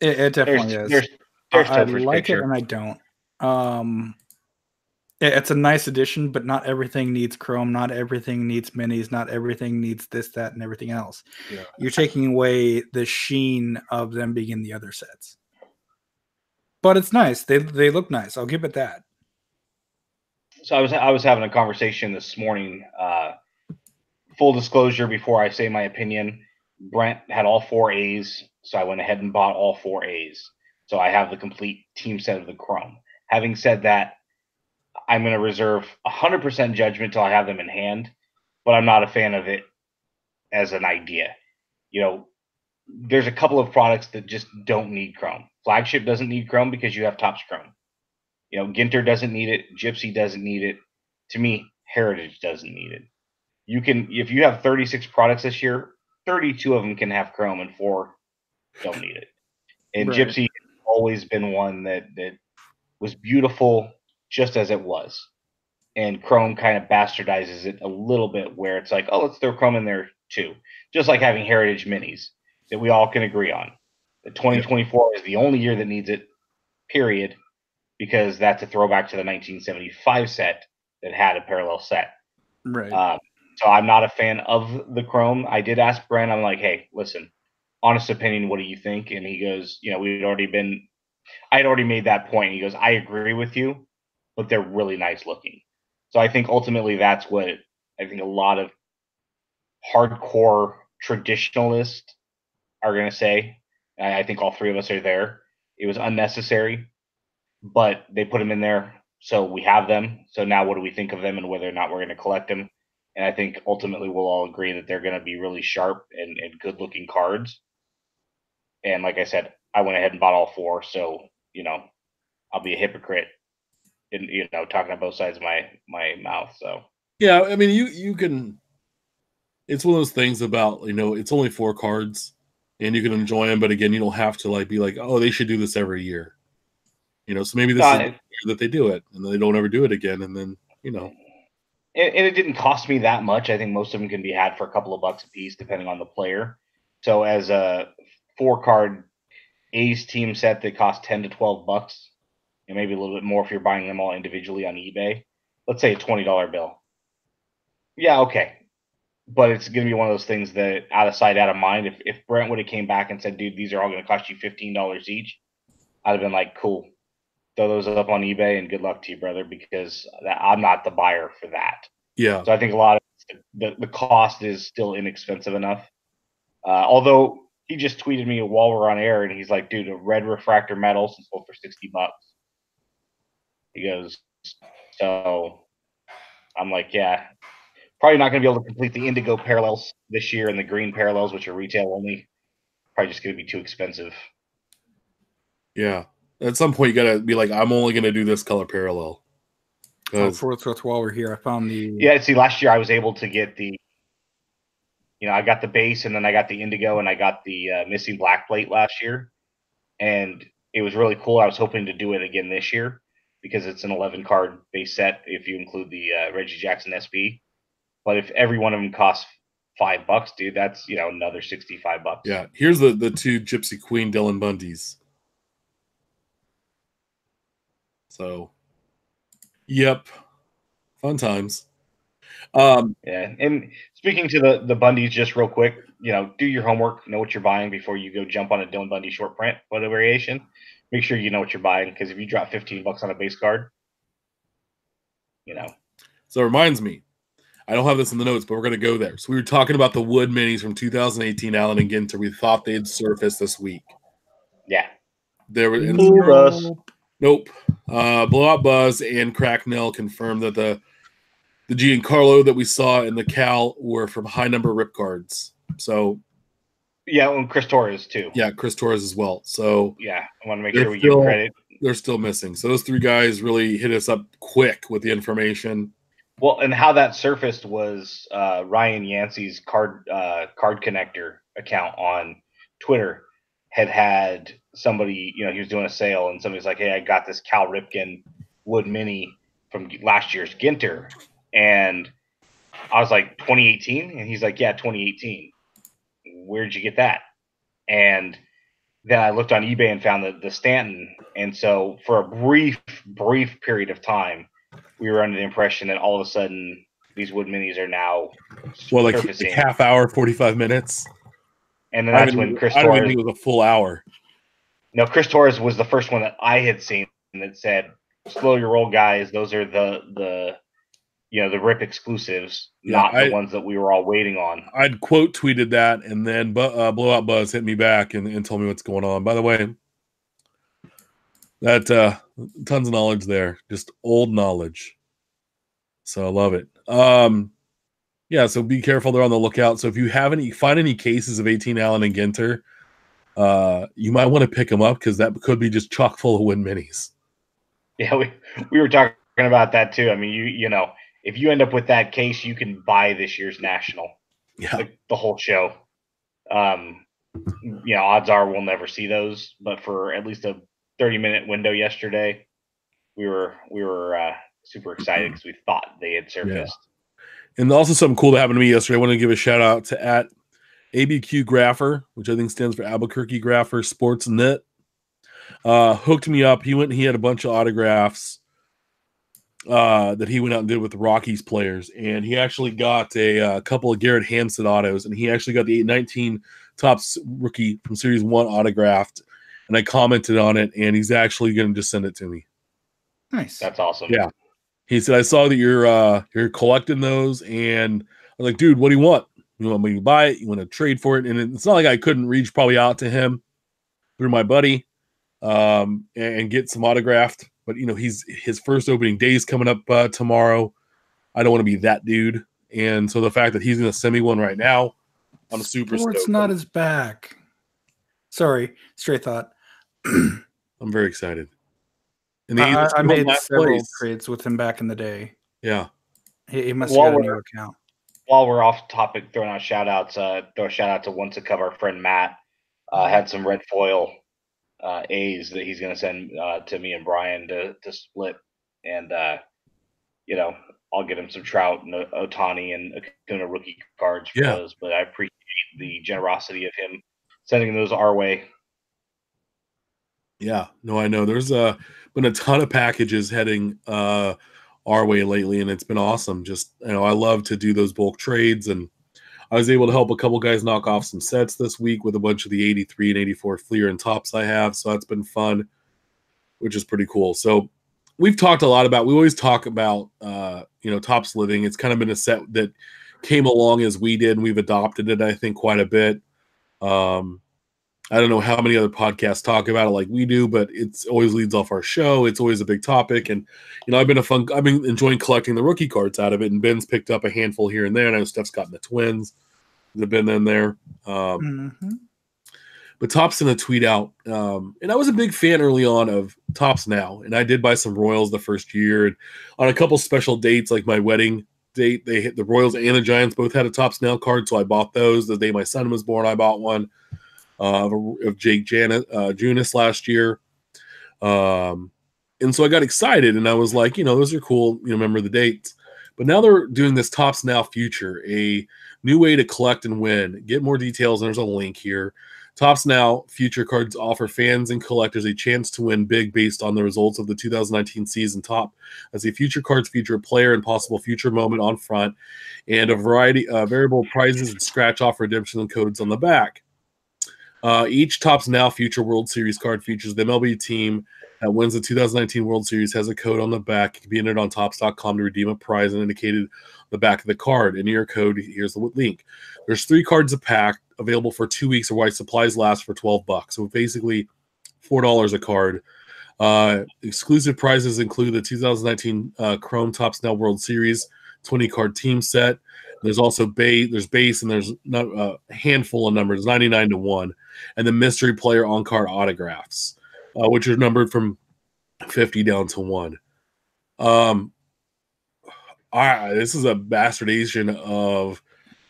It definitely is. I like it and I don't. It's a nice addition, but not everything needs Chrome. Not everything needs minis. Not everything needs this, that, and everything else. Yeah. You're taking away the sheen of them being in the other sets. But it's nice. They look nice. I'll give it that. So I was having a conversation this morning. Full disclosure, before I say my opinion, Brent had all 4 A's, so I went ahead and bought all 4 A's. So I have the complete team set of the Chrome. Having said that, I'm going to reserve 100% judgment till I have them in hand, but I'm not a fan of it as an idea. There's a couple of products that just don't need Chrome. Flagship doesn't need Chrome because you have Topps Chrome. Ginter doesn't need it. Gypsy doesn't need it. To me, Heritage doesn't need it. If you have 36 products this year, 32 of them can have Chrome and 4 don't need it. And right. Gypsy has always been one that was beautiful just as it was. And Chrome kind of bastardizes it a little bit where it's like, oh, let's throw Chrome in there too. Just like having Heritage Minis that we all can agree on. The 2024 is the only year that needs it, period, because that's a throwback to the 1975 set that had a parallel set. Right. So I'm not a fan of the Chrome. I did ask Brent, I'm like, hey, listen, honest opinion, what do you think? And he goes, I'd already made that point. He goes, I agree with you, but they're really nice looking. So I think ultimately that's what I think a lot of hardcore traditionalists are going to say. I think all 3 of us are there. It was unnecessary, but they put them in there, so we have them. So now what do we think of them and whether or not we're going to collect them? And I think ultimately we'll all agree that they're going to be really sharp and good-looking cards. And like I said, I went ahead and bought all 4, so, I'll be a hypocrite in, talking on both sides of my mouth. So yeah, I mean, you can. It's one of those things about it's only 4 cards, and you can enjoy them, but again, you don't have to be like, oh, they should do this every year. So maybe this is the year that they do it, and they don't ever do it again, and then And it didn't cost me that much. I think most of them can be had for a couple of bucks a piece, depending on the player. So as a 4-card A's team set that costs $10 to $12, and maybe a little bit more if you're buying them all individually on eBay. Let's say a $20 bill. Yeah, okay. But it's going to be one of those things that out of sight, out of mind. If Brent would have came back and said, dude, these are all going to cost you $15 each, I'd have been like, cool. Throw those up on eBay and good luck to you, brother, because I'm not the buyer for that. Yeah. So I think a lot of the cost is still inexpensive enough. Although he just tweeted me while we're on air, and he's like, dude, a red refractor metal sold for $60. He goes, so I'm like, yeah, probably not going to be able to complete the indigo parallels this year and the green parallels, which are retail only. Probably just going to be too expensive. Yeah. At some point, you got to be like, I'm only going to do this color parallel. While we're here, I found the... Yeah, see, last year I was able to get the... I got the base, and then I got the indigo, and I got the missing black plate last year. And it was really cool. I was hoping to do it again this year because it's an 11-card base set if you include the Reggie Jackson SB. But if every one of them costs $5, dude, that's, another $65. Yeah, here's the 2 Gypsy Queen Dylan Bundys. So, yep, fun times. Yeah, and speaking to the Bundys, just real quick, do your homework, know what you're buying before you go jump on a Dylan Bundy short print photo variation. Make sure you know what you're buying, because if you drop $15 on a base card, So it reminds me, I don't have this in the notes, but we're going to go there. So we were talking about the wood minis from 2018, Allen and Ginter. We thought they'd surface this week. Yeah. There were nope. Blowout Buzz and Cracknell confirmed that the Giancarlo that we saw in the Cal were from high number rip cards. So Yeah, and Chris Torres too. Yeah, Chris Torres as well. So yeah, I want to make sure we give credit. They're still missing. So those three guys really hit us up quick with the information. Well, and how that surfaced was Ryan Yancey's card connector account on Twitter had somebody, he was doing a sale, and somebody's like, "Hey, I got this Cal Ripken Wood Mini from last year's Ginter," and I was like, 2018, and he's like, "Yeah, 2018. Where'd you get that?" And then I looked on eBay and found the Stanton, and so for a brief period of time, we were under the impression that all of a sudden these Wood Minis are now surfacing. Like half hour, 45 minutes. And then that's when Chris Torres. I didn't think it was a full hour. No, Chris Torres was the first one that I had seen that said, "Slow your roll, guys. Those are the RIP exclusives, not the ones that we were all waiting on." I'd quote tweeted that, and then Blowout Buzz hit me back and told me what's going on. By the way, that tons of knowledge there, just old knowledge. So I love it. Yeah, so be careful. They're on the lookout. So if you find any cases of 18 Allen and Ginter, you might want to pick them up because that could be just chock full of Win Minis. Yeah, we were talking about that too. I mean, you know, if you end up with that case, you can buy this year's National. Yeah, the whole show. Odds are we'll never see those, but for at least a 30-minute window yesterday, we were super excited because we thought they had surfaced. Yeah. And also something cool that happened to me yesterday. I want to give a shout out to at ABQ Grapher, which I think stands for Albuquerque Grapher Sports Net. Hooked me up. He had a bunch of autographs that he went out and did with the Rockies players, and he actually got a couple of Garrett Hampson autos, and he actually got the 819 Topps rookie from Series 1 autographed, and I commented on it, and he's actually going to just send it to me. Nice. That's awesome. Yeah. He said, "I saw that you're collecting those," and I was like, "Dude, what do you want? You want me to buy it? You want to trade for it?" And it's not like I couldn't reach probably out to him through my buddy and get some autographed. But his first opening day is coming up tomorrow. I don't want to be that dude, and so the fact that he's going to send me one right now, I'm super stoked. Sports not his back. Sorry, straight thought. I'm very excited. And I made several trades with him back in the day. Yeah, he must have got a new account. While we're off topic, throwing out shout outs. Throw a shout out to Once a Cover, our friend Matt. Had some red foil A's that he's going to send to me and Brian to split, and I'll get him some Trout and Ohtani and Acuna rookie cards for those. But I appreciate the generosity of him sending those our way. Yeah, no, I know. There's been a ton of packages heading our way lately, and it's been awesome. Just I love to do those bulk trades, and I was able to help a couple guys knock off some sets this week with a bunch of the 83 and 84 Fleer and Tops I have. So that's been fun, which is pretty cool. So we always talk about Tops Living. It's kind of been a set that came along as we did, and we've adopted it, I think, quite a bit. I don't know how many other podcasts talk about it like we do, but it's always leads off our show. It's always a big topic. And, I've been enjoying collecting the rookie cards out of it, and Ben's picked up a handful here and there. And I know Steph's gotten the Twins that have been in there. But Topps sent a tweet out. And I was a big fan early on of Topps Now. And I did buy some Royals the first year. And on a couple special dates, like my wedding date, they hit the Royals and the Giants both had a Topps Now card. So I bought those. The day my son was born, I bought one. Of Jake Junis last year. And so I got excited, and I was like, those are cool, remember the dates. But now they're doing this Topps Now Future, a new way to collect and win. Get more details, and there's a link here. Topps Now Future cards offer fans and collectors a chance to win big based on the results of the 2019 season. Top as the future cards feature a player and possible future moment on front, and a variety of variable prizes and scratch-off redemption and codes on the back. Each Topps Now Future World Series card features the MLB team that wins the 2019 World Series, has a code on the back. It can be entered on Topps.com to redeem a prize and indicated on the back of the card. Enter your code. Here's the link. There's 3 cards a pack available for 2 weeks or while supplies last for $12. So basically $4 a card. Exclusive prizes include the 2019 Chrome Topps Now World Series 20-card team set, There's also base. There's base, and there's not a handful of numbers, 99 to 1, and the mystery player on card autographs, which are numbered from 50 down to 1. This is a bastardization of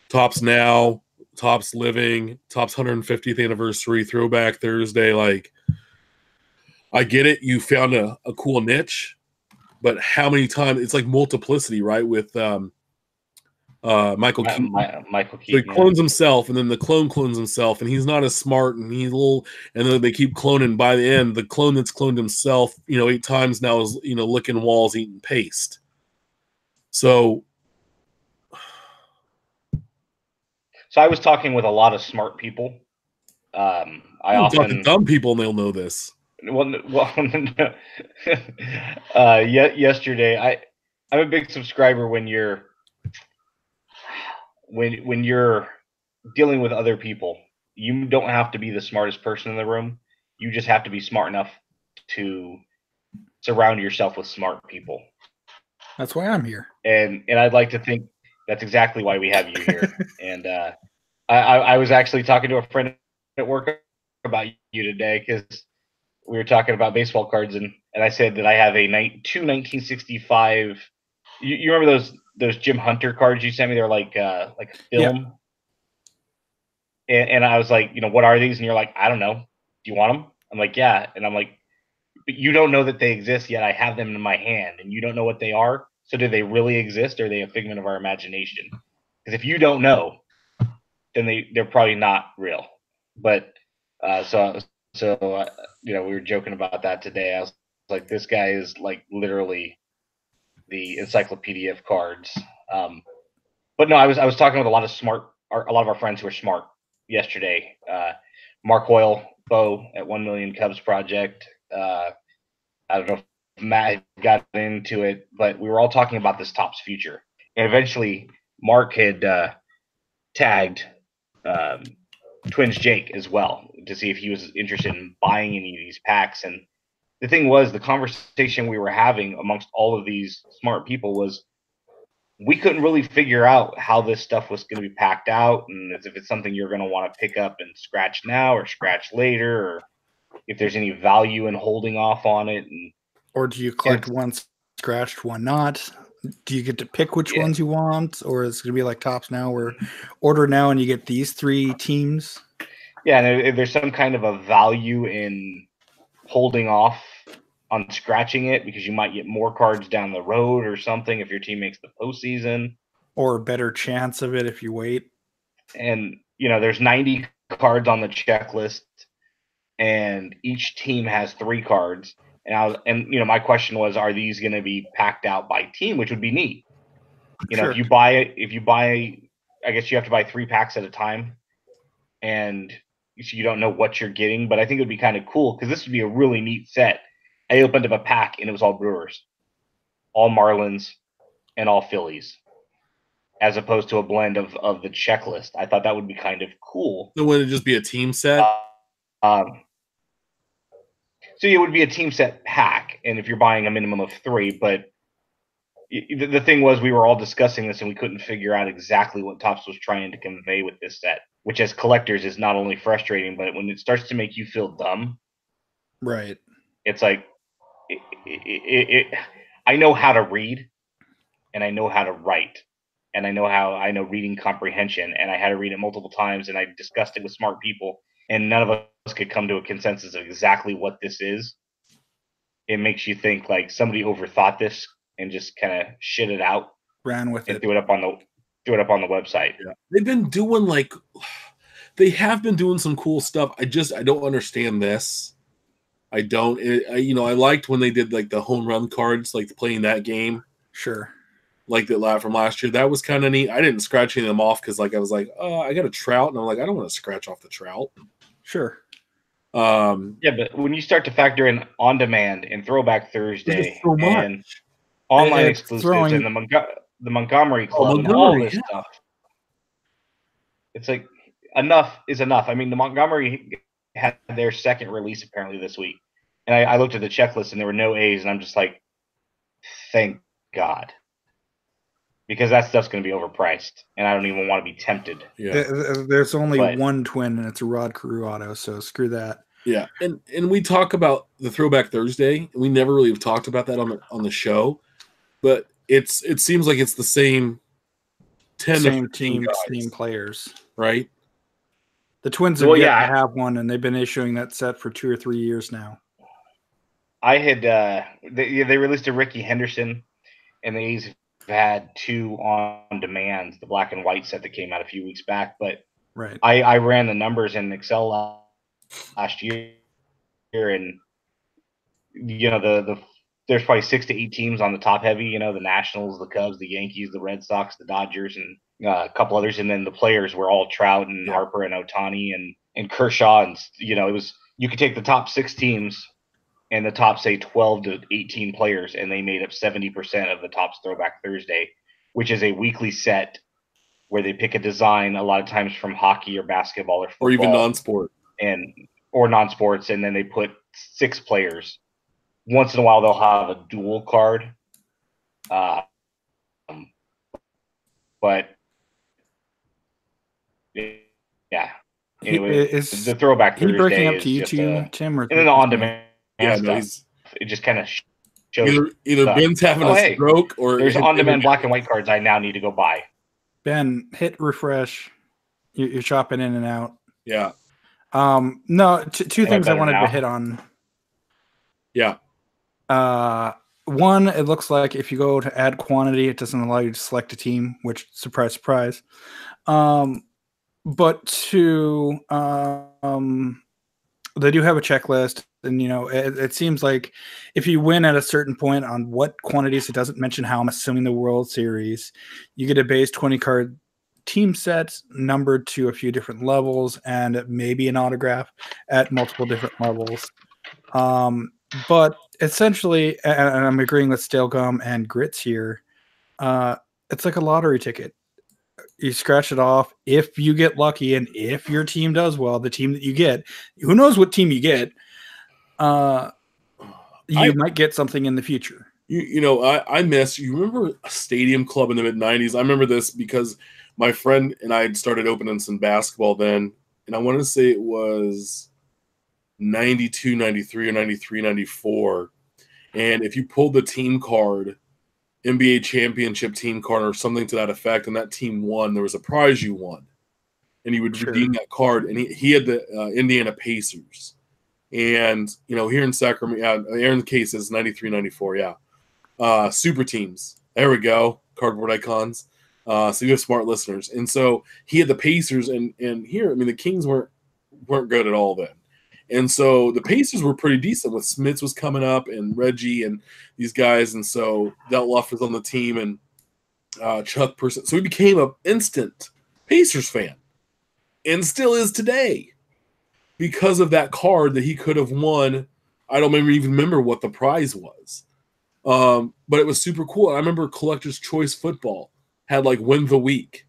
Topps Now, Topps Living, Topps 150th anniversary, Throwback Thursday. Like, I get it. You found a cool niche, but how many times? It's like multiplicity, right? With Michael Keaton. Michael Keaton. So he clones himself, and then the clone clones himself, and he's not as smart, and he's little. And then they keep cloning. By the end, the clone that's cloned himself, 8 times now is licking walls, eating paste. So I was talking with a lot of smart people. I often dumb people, and they'll know this. Yesterday, I'm a big subscriber when you're dealing with other people. You don't have to be the smartest person in the room. You just have to be smart enough to surround yourself with smart people. That's why I'm here. And I'd like to think that's exactly why we have you here. And I was actually talking to a friend at work about you today because we were talking about baseball cards, and I said that I have two 1965. You remember those Jim Hunter cards you sent me? They're like a film. Yeah. And I was like, what are these? And you're like, I don't know. Do you want them? I'm like, yeah. And I'm like, but you don't know that they exist yet. I have them in my hand, and you don't know what they are. So do they really exist, or are they a figment of our imagination? Because if you don't know, then they're probably not real. But so we were joking about that today. I was like, this guy is like literally the encyclopedia of cards. But no, I was talking with a lot of our friends who are smart yesterday. Mark Hoyle, Bo at 1 Million Cubs Project. I don't know if Matt got into it, but we were all talking about this Topps future. And eventually, Mark had tagged Twins Jake as well to see if he was interested in buying any of these packs. And the thing was, the conversation we were having amongst all of these smart people was we couldn't really figure out how this stuff was going to be packed out, and if it's something you're going to want to pick up and scratch now or scratch later, or if there's any value in holding off on it. Or do you collect one scratched, one not? Do you get to pick which ones you want, or is it going to be like Topps Now, where order now and you get these 3 teams? Yeah, and there's some kind of a value in holding off on scratching it because you might get more cards down the road or something if your team makes the postseason. Or a better chance of it if you wait. And, there's 90 cards on the checklist, and each team has 3 cards. And my question was, are these going to be packed out by team, which would be neat. Sure. If you buy, I guess you have to buy 3 packs at a time, and so you don't know what you're getting. But I think it would be kind of cool because this would be a really neat set. I opened up a pack and it was all Brewers, all Marlins, and all Phillies, as opposed to a blend of the checklist. I thought that would be kind of cool. So would it just be a team set? So it would be a team set pack, and if you're buying a minimum of 3, but the thing was, we were all discussing this and we couldn't figure out exactly what Topps was trying to convey with this set, which as collectors is not only frustrating, but when it starts to make you feel dumb, right? It's like I know how to read, and I know how to write, and I know reading comprehension, and I had to read it multiple times, and I discussed it with smart people, and none of us could come to a consensus of exactly what this is. It makes you think like somebody overthought this and just kind of shit it out, ran with it, threw it up on the website. Yeah. They've been doing they have been doing some cool stuff. I don't understand this. I don't. I liked when they did the home run cards, playing that game. Sure. Like that from last year. That was kind of neat. I didn't scratch any of them off because I was like, oh, I got a Trout, and I'm like, I don't want to scratch off the Trout. Sure. Yeah, but when you start to factor in on demand and Throwback Thursday so and online exclusives and the Montgomery Club and all this stuff, it's like enough is enough. I mean, the Montgomery had their second release apparently this week, and I looked at the checklist and there were no A's, and I'm just like, thank God. because that stuff's going to be overpriced, and I don't even want to be tempted. Yeah. There's only one twin, and it's a Rod Carew auto, so screw that. Yeah, and we talk about the Throwback Thursday, and we never really have talked about that on the show, but it seems like it's the same 10 same team, same players, right? The Twins have yet to have one, and they've been issuing that set for 2 or 3 years now. I had they released a Ricky Henderson, and they've had 2 on demands, the black and white set that came out a few weeks back. But right, I ran the numbers in Excel last year, and there's probably 6 to 8 teams on the top heavy. The Nationals, the Cubs, the Yankees, the Red Sox, the Dodgers, and a couple others. And then the players were all Trout and Harper and Ohtani and Kershaw. And it was, you could take the top 6 teams and the top, say, 12 to 18 players, and they made up 70% of the Topps Throwback Thursday, which is a weekly set where they pick a design, a lot of times from hockey or basketball or football, or even non-sport, or non-sports, and then they put 6 players. Once in a while, they'll have a dual card, but yeah. Anyway, the Throwback Thursday breaking up to you just too, Tim, or and then the on-demand stuff. It just kind of shows either Ben's having a stroke, or there's on-demand black and white cards I now need to go buy. Ben, hit refresh. You're chopping in and out. Yeah. No, two things I wanted to hit on. Yeah. One, it looks like if you go to add quantity, it doesn't allow you to select a team, which, surprise, surprise. But 2, they do have a checklist, and it seems like if you win at a certain point on what quantities, it doesn't mention how, I'm assuming the World Series, you get a base 20 card team set numbered to a few different levels, and maybe an autograph at multiple different levels. But essentially, and I'm agreeing with Stale Gum and Grits here, it's like a lottery ticket. You scratch it off. If you get lucky, and if your team does well, the team that you get, who knows what team you get, you might get something in the future. I miss, you remember a Stadium Club in the mid-90s? I remember this because my friend and I had started opening some basketball then, and I want to say it was 92, 93, or 93, 94. And if you pulled the team card, NBA championship team card or something to that effect, and that team won, there was a prize you won. And you would redeem that card. And he had the Indiana Pacers. And, here in Sacramento, Aaron Case is 93, 94, yeah. Super teams. There we go. Cardboard icons. So you have smart listeners. And so he had the Pacers, and here, the Kings weren't good at all then. And so the Pacers were pretty decent with Smits was coming up and Reggie and these guys. And so Del Luff was on the team and Chuck Person. So he became an instant Pacers fan and still is today because of that card that he could have won. I don't even remember what the prize was. But it was super cool. And I remember Collector's Choice Football had like win the week.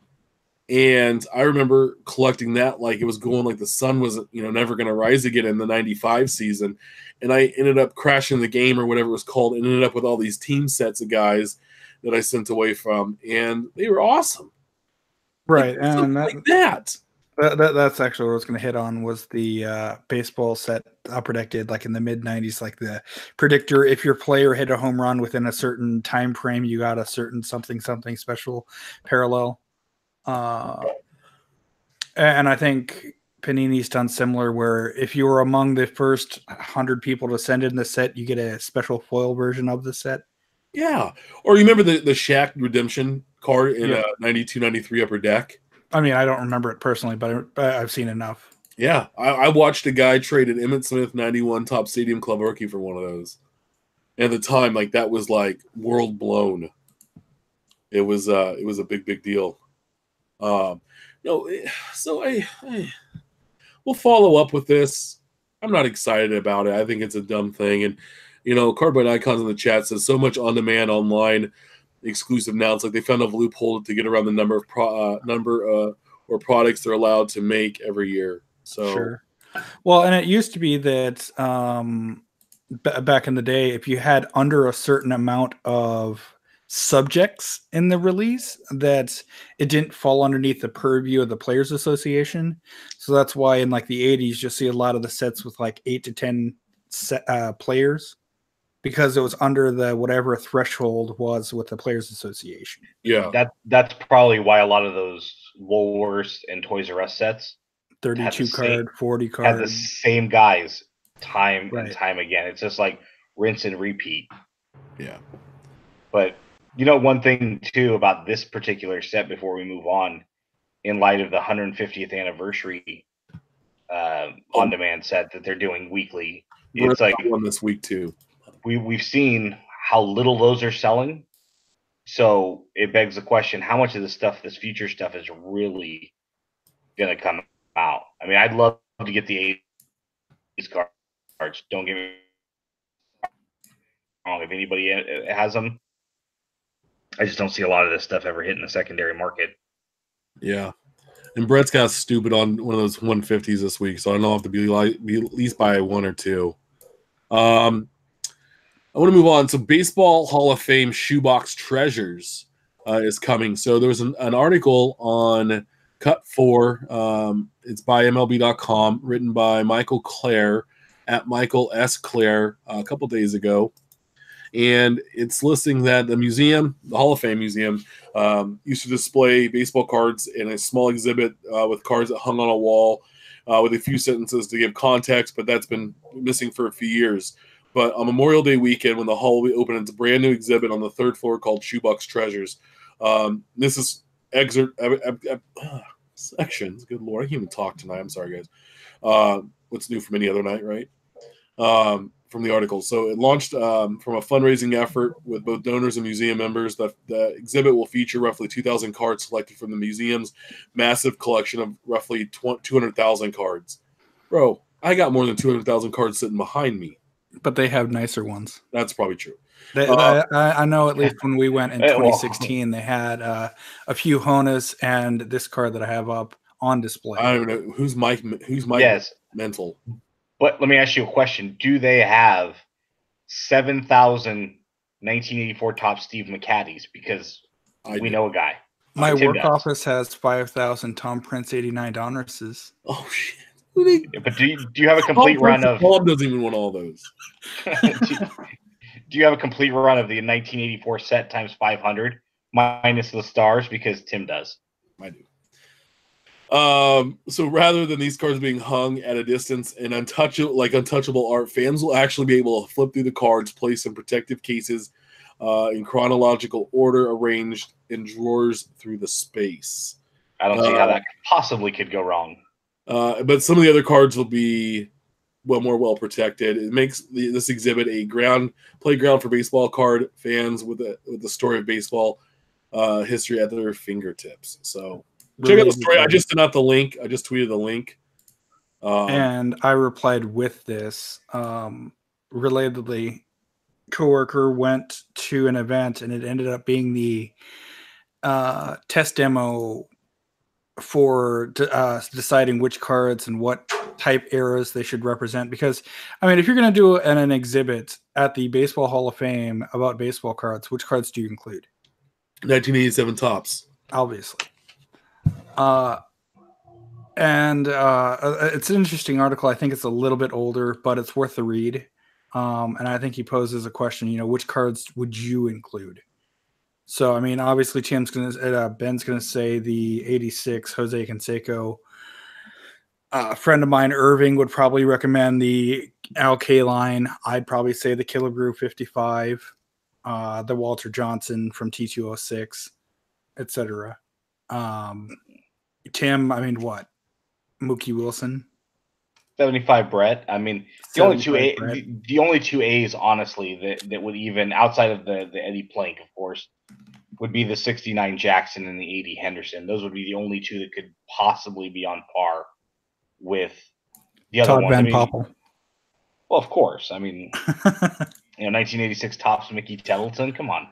And I remember collecting that like it was going like the sun was, never going to rise again in the 95 season. And I ended up crashing the game or whatever it was called and ended up with all these team sets of guys that I sent away from. And they were awesome. Right. Like, and that's actually what I was going to hit on was the baseball set Upper Deck did like in the mid-90s, like the predictor. If your player hit a home run within a certain time frame, you got a certain something special parallel. And I think Panini's done similar, where if you were among the first 100 people to send in the set, you get a special foil version of the set. Yeah. Or you remember the Shaq redemption card in 92, 93 Upper Deck? I don't remember it personally, but I've seen enough. Yeah. I watched a guy trade an Emmitt Smith 91 Top Stadium Club rookie for one of those. And at the time, like that was like world blown. It was a big deal. So we'll follow up with this. I'm not excited about it. I think it's a dumb thing. And, Cardboard Icons in the chat says so much on-demand online exclusive now. It's like they found a loophole to get around the number of or products they're allowed to make every year. So sure. Well, and it used to be that back in the day, if you had under a certain amount of subjects in the release that it didn't fall underneath the purview of the Players Association. So that's why in like the 80s, you'll see a lot of the sets with like 8 to 10 players, because it was under the whatever threshold was with the Players Association. Yeah. That's probably why a lot of those Woolworths and Toys R Us sets 32 card, 40 had card. the same guys time Right. and time again. It's just like rinse and repeat. Yeah. But you know, one thing too about this particular set before we move on, in light of the 150th anniversary on-demand set that they're doing weekly, it's like one this week too. We've seen how little those are selling. So it begs the question, how much of this stuff, this future stuff, is really going to come out? I mean, I'd love to get the 80s cards. Don't get me wrong. If anybody has them, I just don't see a lot of this stuff ever hitting the secondary market. Yeah. And Brett's got stupid on one of those 150s this week, so I know I'll have to be at least by one or two. I want to move on. So Baseball Hall of Fame Shoebox Treasures is coming. So there was an article on Cut 4. It's by MLB.com, written by Michael Clare at Michael S. Clare a couple days ago. And it's listing that the museum, the Hall of Fame Museum, used to display baseball cards in a small exhibit with cards that hung on a wall with a few sentences to give context, but that's been missing for a few years. But on Memorial Day weekend, when the hall will be open, it's a brand new exhibit on the third floor called Shoebox Treasures. This is excerpt sections. Good Lord, I can't even talk tonight. I'm sorry, guys. What's new from any other night, right? From the article. So it launched from a fundraising effort with both donors and museum members. The exhibit will feature roughly 2,000 cards selected from the museum's massive collection of roughly 200,000 cards. Bro, I got more than 200,000 cards sitting behind me. But they have nicer ones. That's probably true. I know at least when we went in 2016, they had a few Honas and this card that I have up on display. I don't know. Who's Mike Yes. Mental? But let me ask you a question. Do they have 7,000 1984 top Steve McCaddies? Because we know a guy. My work office has 5,000 Tom Prince 89 Donruses. Oh, shit. But do you have a complete run of... Bob doesn't even want all those. do you have a complete run of the 1984 set times 500 minus the stars? Because Tim does. I do. So rather than these cards being hung at a distance and untouchable art, fans will actually be able to flip through the cards, place in protective cases in chronological order, arranged in drawers through the space. I don't see how that possibly could go wrong. But some of the other cards will be more well protected. It makes this exhibit a playground for baseball card fans with the story of baseball history at their fingertips. So check out the story. I just sent out the link. I just tweeted the link. And I replied with this. Relatedly, coworker went to an event and it ended up being the test demo for deciding which cards and what type eras they should represent. Because, I mean, if you're going to do an exhibit at the Baseball Hall of Fame about baseball cards, which cards do you include? 1987 tops. Obviously. And it's an interesting article. I think it's a little bit older, but it's worth the read. And I think he poses a question, which cards would you include? So, I mean, obviously Ben's going to say the 86 Jose Canseco. A friend of mine, Irving, would probably recommend the Al Kaline. I'd probably say the Killebrew 55, the Walter Johnson from T206, etc. Tim, I mean, what? Mookie Wilson? 75 Brett. I mean, the only two A's, honestly, that would even, outside of the Eddie Plank, of course, would be the 69 Jackson and the 80 Henderson. Those would be the only two that could possibly be on par with the other Todd ones. Van Poppel. Well, of course. I mean, 1986 tops Mickey Tettleton. Come on.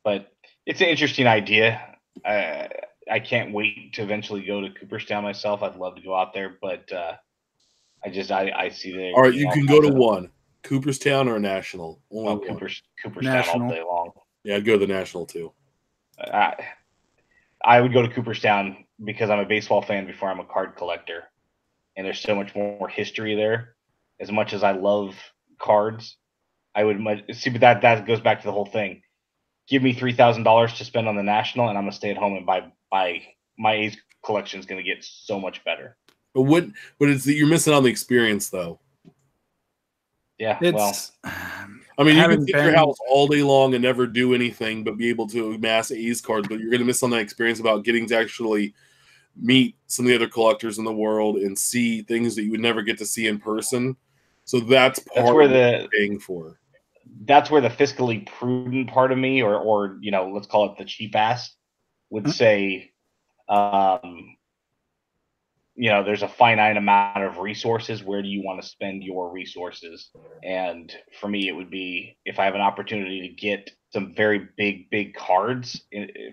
But it's an interesting idea. I can't wait to eventually go to Cooperstown myself. I'd love to go out there, but I see there. All right, you can go to one. Cooperstown or a National? Well, Cooperstown National. all day long. Yeah, I'd go to the National too. I would go to Cooperstown because I'm a baseball fan before I'm a card collector, and there's so much more history there. As much as I love cards, I would see, but that goes back to the whole thing. Give me $3,000 to spend on the National, and I'm gonna stay at home and buy my A's collection is gonna get so much better. But it's you're missing on the experience though. Yeah, I mean, you can sit in your house all day long and never do anything but be able to amass A's cards, but you're going to miss on that experience about getting to actually meet some of the other collectors in the world and see things that you would never get to see in person. So that's part of what you're paying for. That's where the fiscally prudent part of me, or let's call it the cheap ass, would say, there's a finite amount of resources. Where do you want to spend your resources? And for me, it would be if I have an opportunity to get some very big cards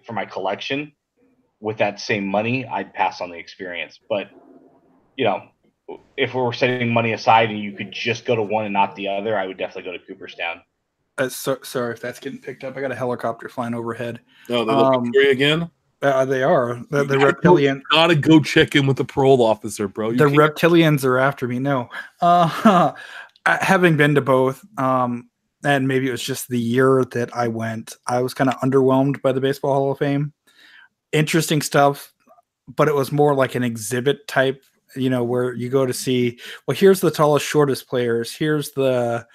for my collection with that same money, I'd pass on the experience. But, if we were setting money aside and you could just go to one and not the other, I would definitely go to Cooperstown. Sorry if that's getting picked up. I got a helicopter flying overhead. Oh, they're looking for you again? They are. The reptilian. Gotta go check in with the parole officer, bro. The reptilians are after me. No. Having been to both, and maybe it was just the year that I went, I was kind of underwhelmed by the Baseball Hall of Fame. Interesting stuff, but it was more like an exhibit type, where you go to see, well, here's the tallest, shortest players. Here's the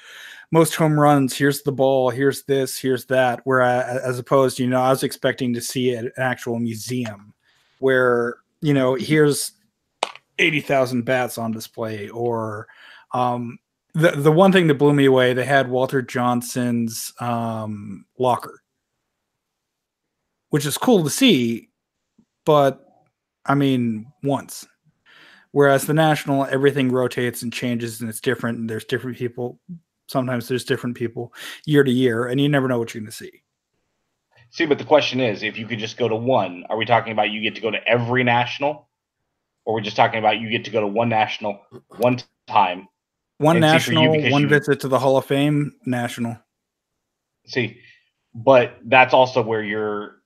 most home runs, here's the ball, here's this, here's that. Where as opposed, I was expecting to see an actual museum where, here's 80,000 bats on display, or the one thing that blew me away, they had Walter Johnson's locker, which is cool to see, but I mean, once. Whereas the National, everything rotates and changes and it's different, and there's different people. Sometimes there's different people year to year, and you never know what you're going to see. See, but the question is, if you could just go to one, are we talking about you get to go to every National? Or we're just talking about you get to go to one National, one time? One National, one visit to the Hall of Fame, National. See, but that's also where you're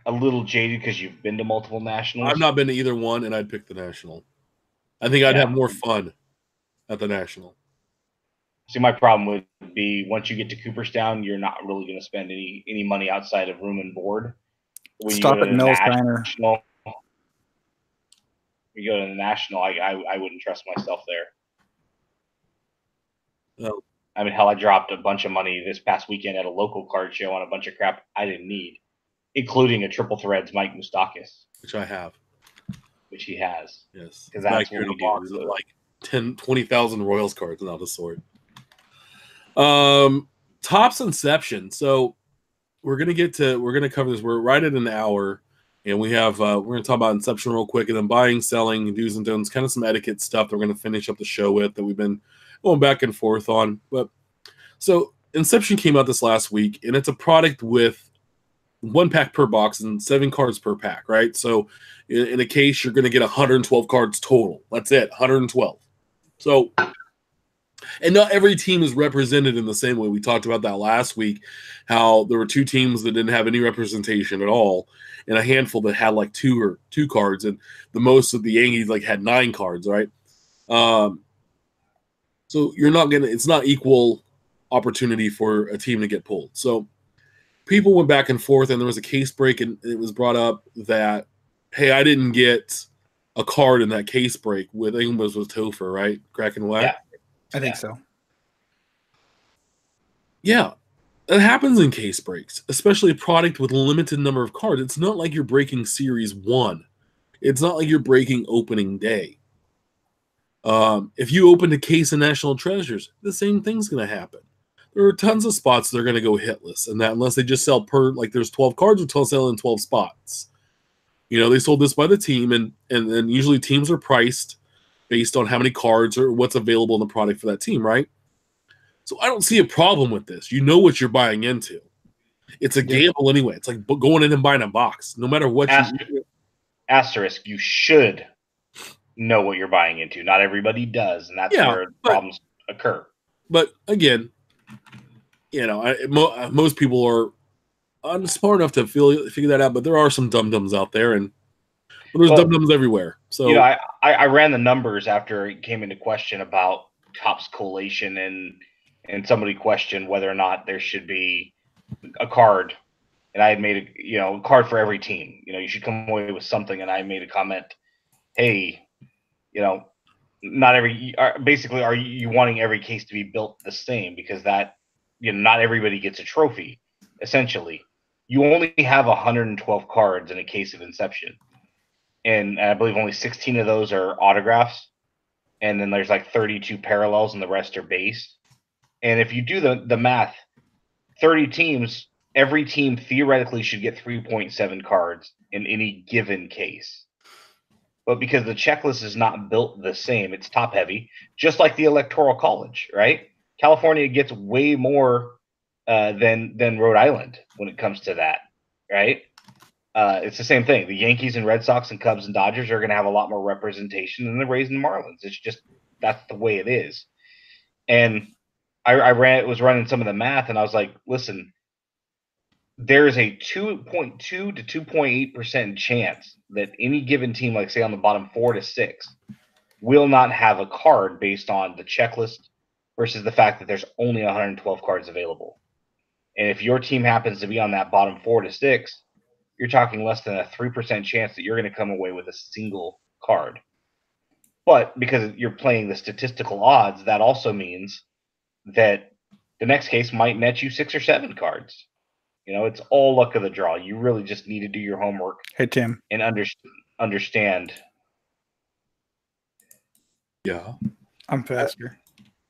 a little jaded because you've been to multiple Nationals. I've not been to either one, and I'd pick the National. I think I'd have more fun at the National. See, my problem would be once you get to Cooperstown, you're not really going to spend any money outside of room and board. When Stop at Mel's Diner. You go to the National, I wouldn't trust myself there. No. I mean, hell, I dropped a bunch of money this past weekend at a local card show on a bunch of crap I didn't need, including a Triple Threads Mike Moustakas. Which I have. Which he has. Yes. Because that's what we do. So like 20,000 Royals cards and all the sort. Topps Inception. So we're gonna cover this. We're right at an hour, and we have we're gonna talk about Inception real quick, and then buying, selling, do's and don'ts, kind of some etiquette stuff that we're gonna finish up the show with that we've been going back and forth on. But so Inception came out this last week, and it's a product with 1 pack per box and 7 cards per pack, right? So in a case, you're gonna get 112 cards total. That's it, 112. So. And not every team is represented in the same way. We talked about that last week, how there were 2 teams that didn't have any representation at all, and a handful that had like 2 cards, and the most of the Yankees like had 9 cards, right? So it's not equal opportunity for a team to get pulled. So people went back and forth, and there was a case break, and it was brought up that, hey, I didn't get a card in that case break with, I think it was with Topher, right? Cracking Whack. Yeah. I think so. Yeah, it happens in case breaks, especially a product with a limited number of cards. It's not like you're breaking Series 1. It's not like you're breaking opening day. If you open a case of National Treasures, the same thing's going to happen. There are tons of spots that are going to go hitless, and that unless they just sell there's 12 cards or sell in 12 spots. They sold this by the team, and usually teams are priced based on how many cards or what's available in the product for that team, right? So I don't see a problem with this. You know what you're buying into. It's a gamble anyway. It's like going in and buying a box. No matter what Asterisk, you should know what you're buying into. Not everybody does, and that's where problems occur. But again, most people are smart enough to figure that out. But there are some dum-dums out there, and there's dum-dums everywhere. So I ran the numbers after it came into question about Topps collation, and somebody questioned whether or not there should be a card, and I had made a card for every team. You should come away with something, and I made a comment. Hey, not every basically, are you wanting every case to be built the same, because that not everybody gets a trophy. Essentially, you only have 112 cards in a case of Inception, and I believe only 16 of those are autographs, and then there's like 32 parallels, and the rest are base. And if you do the math, 30 teams, every team theoretically should get 3.7 cards in any given case. But because the checklist is not built the same, it's top heavy, just like the Electoral College, right? California gets way more than Rhode Island when it comes to that, right? It's the same thing. The Yankees and Red Sox and Cubs and Dodgers are going to have a lot more representation than the Rays and Marlins. It's just, that's the way it is. And I was running some of the math, and I was like, listen, there's a 2.2 to 2.8% chance that any given team, like say on the bottom 4 to 6, will not have a card based on the checklist versus the fact that there's only 112 cards available. And if your team happens to be on that bottom 4 to 6, you're talking less than a 3% chance that you're going to come away with a single card. But because you're playing the statistical odds, that also means that the next case might net you 6 or 7 cards. It's all luck of the draw. You really just need to do your homework. Hey, Tim. And understand. Yeah. I'm faster.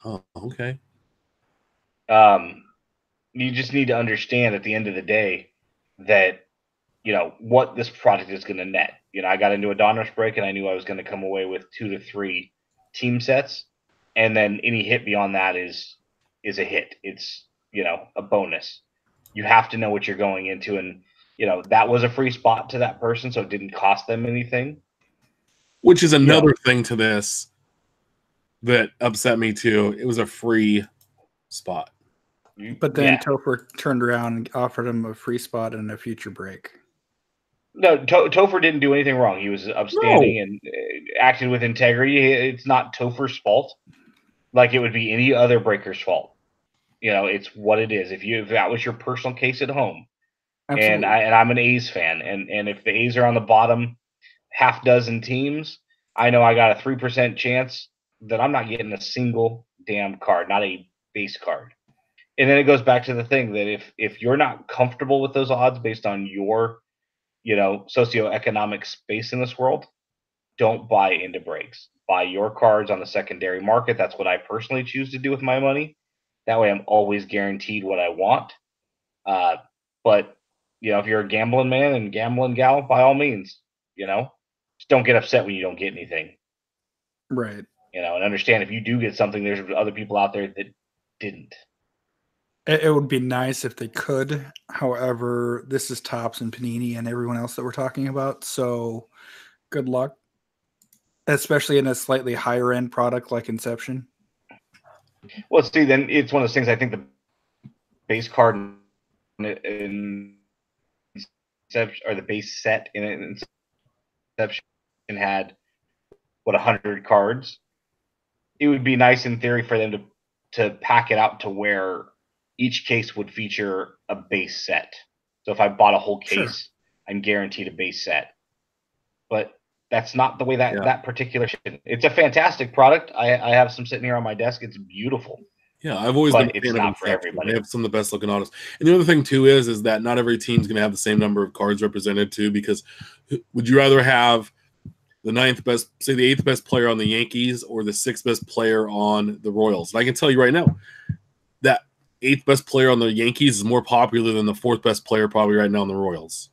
Oh, okay. You just need to understand at the end of the day that, what this product is going to net. I got into a Donruss break, and I knew I was going to come away with 2 to 3 team sets. And then any hit beyond that is a hit. It's, a bonus. You have to know what you're going into. And, that was a free spot to that person, so it didn't cost them anything. Which is another thing to this that upset me too. It was a free spot. But then Topher turned around and offered him a free spot in a future break. No, Topher didn't do anything wrong. He was upstanding and acted with integrity. It's not Topher's fault, like it would be any other breaker's fault. It's what it is. If that was your personal case at home, Absolutely. and I'm an A's fan, and if the A's are on the bottom half dozen teams, I know I got a 3% chance that I'm not getting a single damn card, not a base card. And then it goes back to the thing that if you're not comfortable with those odds based on your socioeconomic space in this world, don't buy into breaks. Buy your cards on the secondary market. That's what I personally choose to do with my money. That way I'm always guaranteed what I want. But, if you're a gambling man and gambling gal, by all means, just don't get upset when you don't get anything. Right. And understand if you do get something, there's other people out there that didn't. It would be nice if they could. However, this is Topps and Panini and everyone else that we're talking about. So good luck, especially in a slightly higher end product like Inception. Well, see, then it's one of those things. I think the base card in Inception, or the base set in Inception, had 100 cards. It would be nice in theory for them to pack it out to where each case would feature a base set. So if I bought a whole case, I'm guaranteed a base set. But that's not the way that particular shit. It's a fantastic product. I have some sitting here on my desk. It's beautiful. Yeah, I've always been a fan of for everybody. They have some of the best looking autos. And the other thing too is that not every team's going to have the same number of cards represented too. Because would you rather have the 9th best, say the 8th best player on the Yankees, or the 6th best player on the Royals? And I can tell you right now that 8th best player on the Yankees is more popular than the 4th best player probably right now on the Royals.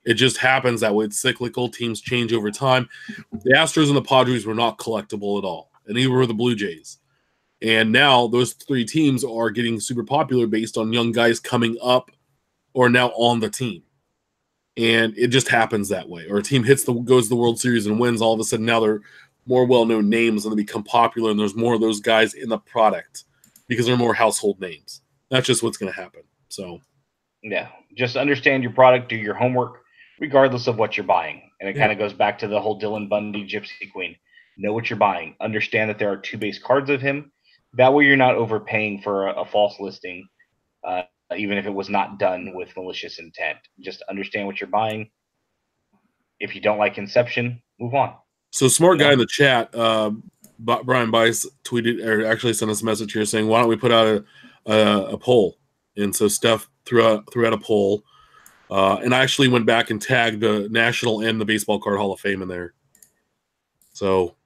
It just happens that way. It's cyclical. Teams change over time. The Astros and the Padres were not collectible at all, and neither were the Blue Jays. And now those 3 teams are getting super popular based on young guys coming up or now on the team. And it just happens that way. Or a team goes to the World Series and wins. All of a sudden now they're more well-known names and they become popular, and there's more of those guys in the product. because they're more household names. That's just what's going to happen. So, yeah, just understand your product, do your homework, regardless of what you're buying. And it kind of goes back to the whole Dylan Bundy Gypsy Queen. Know what you're buying. Understand that there are 2 base cards of him. That way, you're not overpaying for a false listing, even if it was not done with malicious intent. Just understand what you're buying. If you don't like Inception, move on. So smart guy in the chat, Brian Bice tweeted or actually sent us a message here saying, "Why don't we put out a poll?" And so Steph threw out a poll, and I actually went back and tagged the National and the Baseball Card Hall of Fame in there. So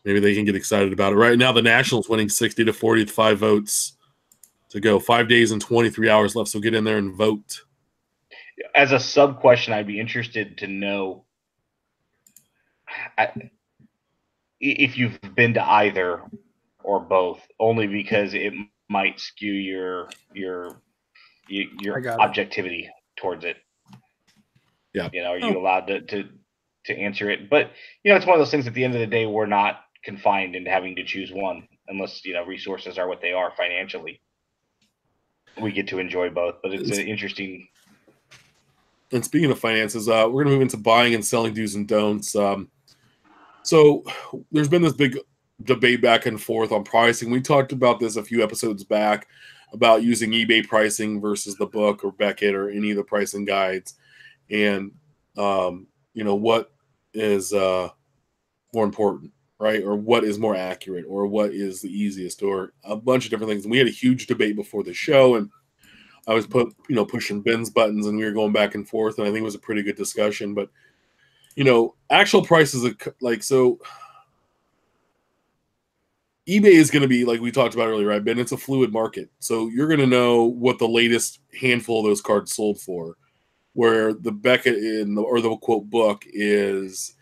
maybe they can get excited about it. Right now, the Nationals winning 60 to 40 with 5 votes to go. 5 days and 23 hours left. So get in there and vote. As a sub question, I'd be interested to know if you've been to either or both, only because it might skew your objectivity towards it. Yeah. Are you allowed to answer it? But it's one of those things. At the end of the day, we're not confined into having to choose one, unless resources are what they are financially. We get to enjoy both, but it's an interesting. And speaking of finances, we're going to move into buying and selling do's and don'ts. So there's been this big debate back and forth on pricing. We talked about this a few episodes back about using eBay pricing versus the book or Beckett or any of the pricing guides. And, what is more important, right? Or what is more accurate or what is the easiest or a bunch of different things. And we had a huge debate before the show, and I was pushing Ben's buttons and we were going back and forth. And I think it was a pretty good discussion, but actual prices so eBay is going to be like we talked about earlier, right, Ben? It's a fluid market. So you're going to know what the latest handful of those cards sold for, where the Beckett or the quote book is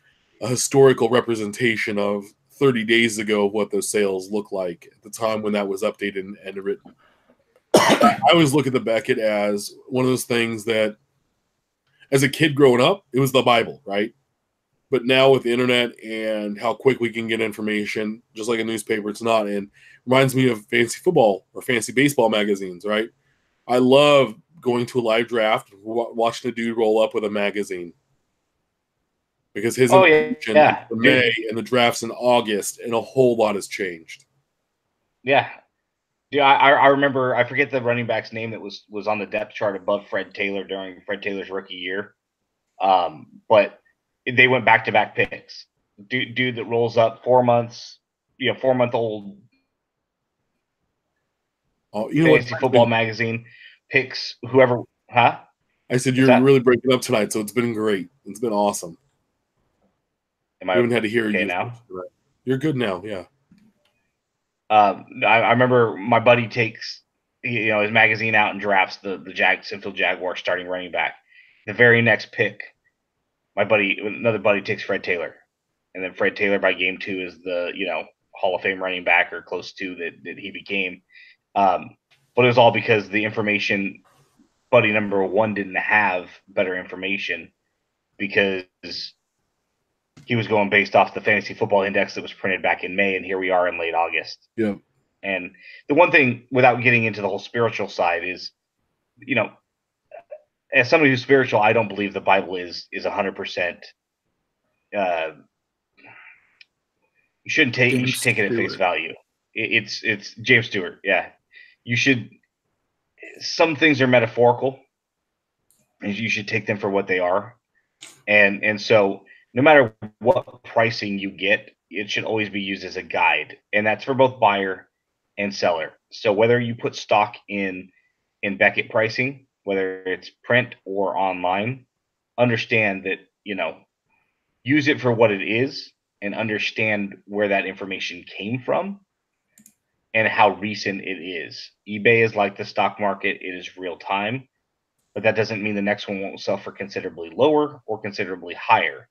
a historical representation of 30 days ago of what those sales look like at the time when that was updated and written. I always look at the Beckett as one of those things that as a kid growing up, it was the Bible, right? But now with the internet and how quick we can get information, just like a newspaper, it's not. And reminds me of fantasy football or fantasy baseball magazines, right? I love going to a live draft, watching a dude roll up with a magazine because his information in May and the draft's in August, and a whole lot has changed. Yeah. Yeah, I remember. I forget the running back's name that was on the depth chart above Fred Taylor during Fred Taylor's rookie year. But they went back-to-back picks. Dude that rolls up 4 months, 4-month-old fantasy football magazine picks whoever. Huh? I said you're really breaking up tonight, so it's been great. It's been awesome. Am I haven't had to hear okay you now? You're good now, yeah. I remember my buddy takes his magazine out and drafts the Infield Jaguars starting running back. The very next pick, another buddy takes Fred Taylor, and then Fred Taylor by game 2 is the Hall of Fame running back or close to that he became. But it was all because the information buddy number 1 didn't have better information because he was going based off the fantasy football index that was printed back in May, and here we are in late August. Yeah. And the one thing, without getting into the whole spiritual side, is, as somebody who's spiritual, I don't believe the Bible is 100%. You shouldn't take you should take it at face value. It's James Stewart. Yeah, you should. Some things are metaphorical, and you should take them for what they are. And so, no matter what pricing you get, it should always be used as a guide, and that's for both buyer and seller. So whether you put stock in Beckett pricing, whether it's print or online, understand that, use it for what it is and understand where that information came from and how recent it is. eBay is like the stock market. It is real time, but that doesn't mean the next one won't sell for considerably lower or considerably higher,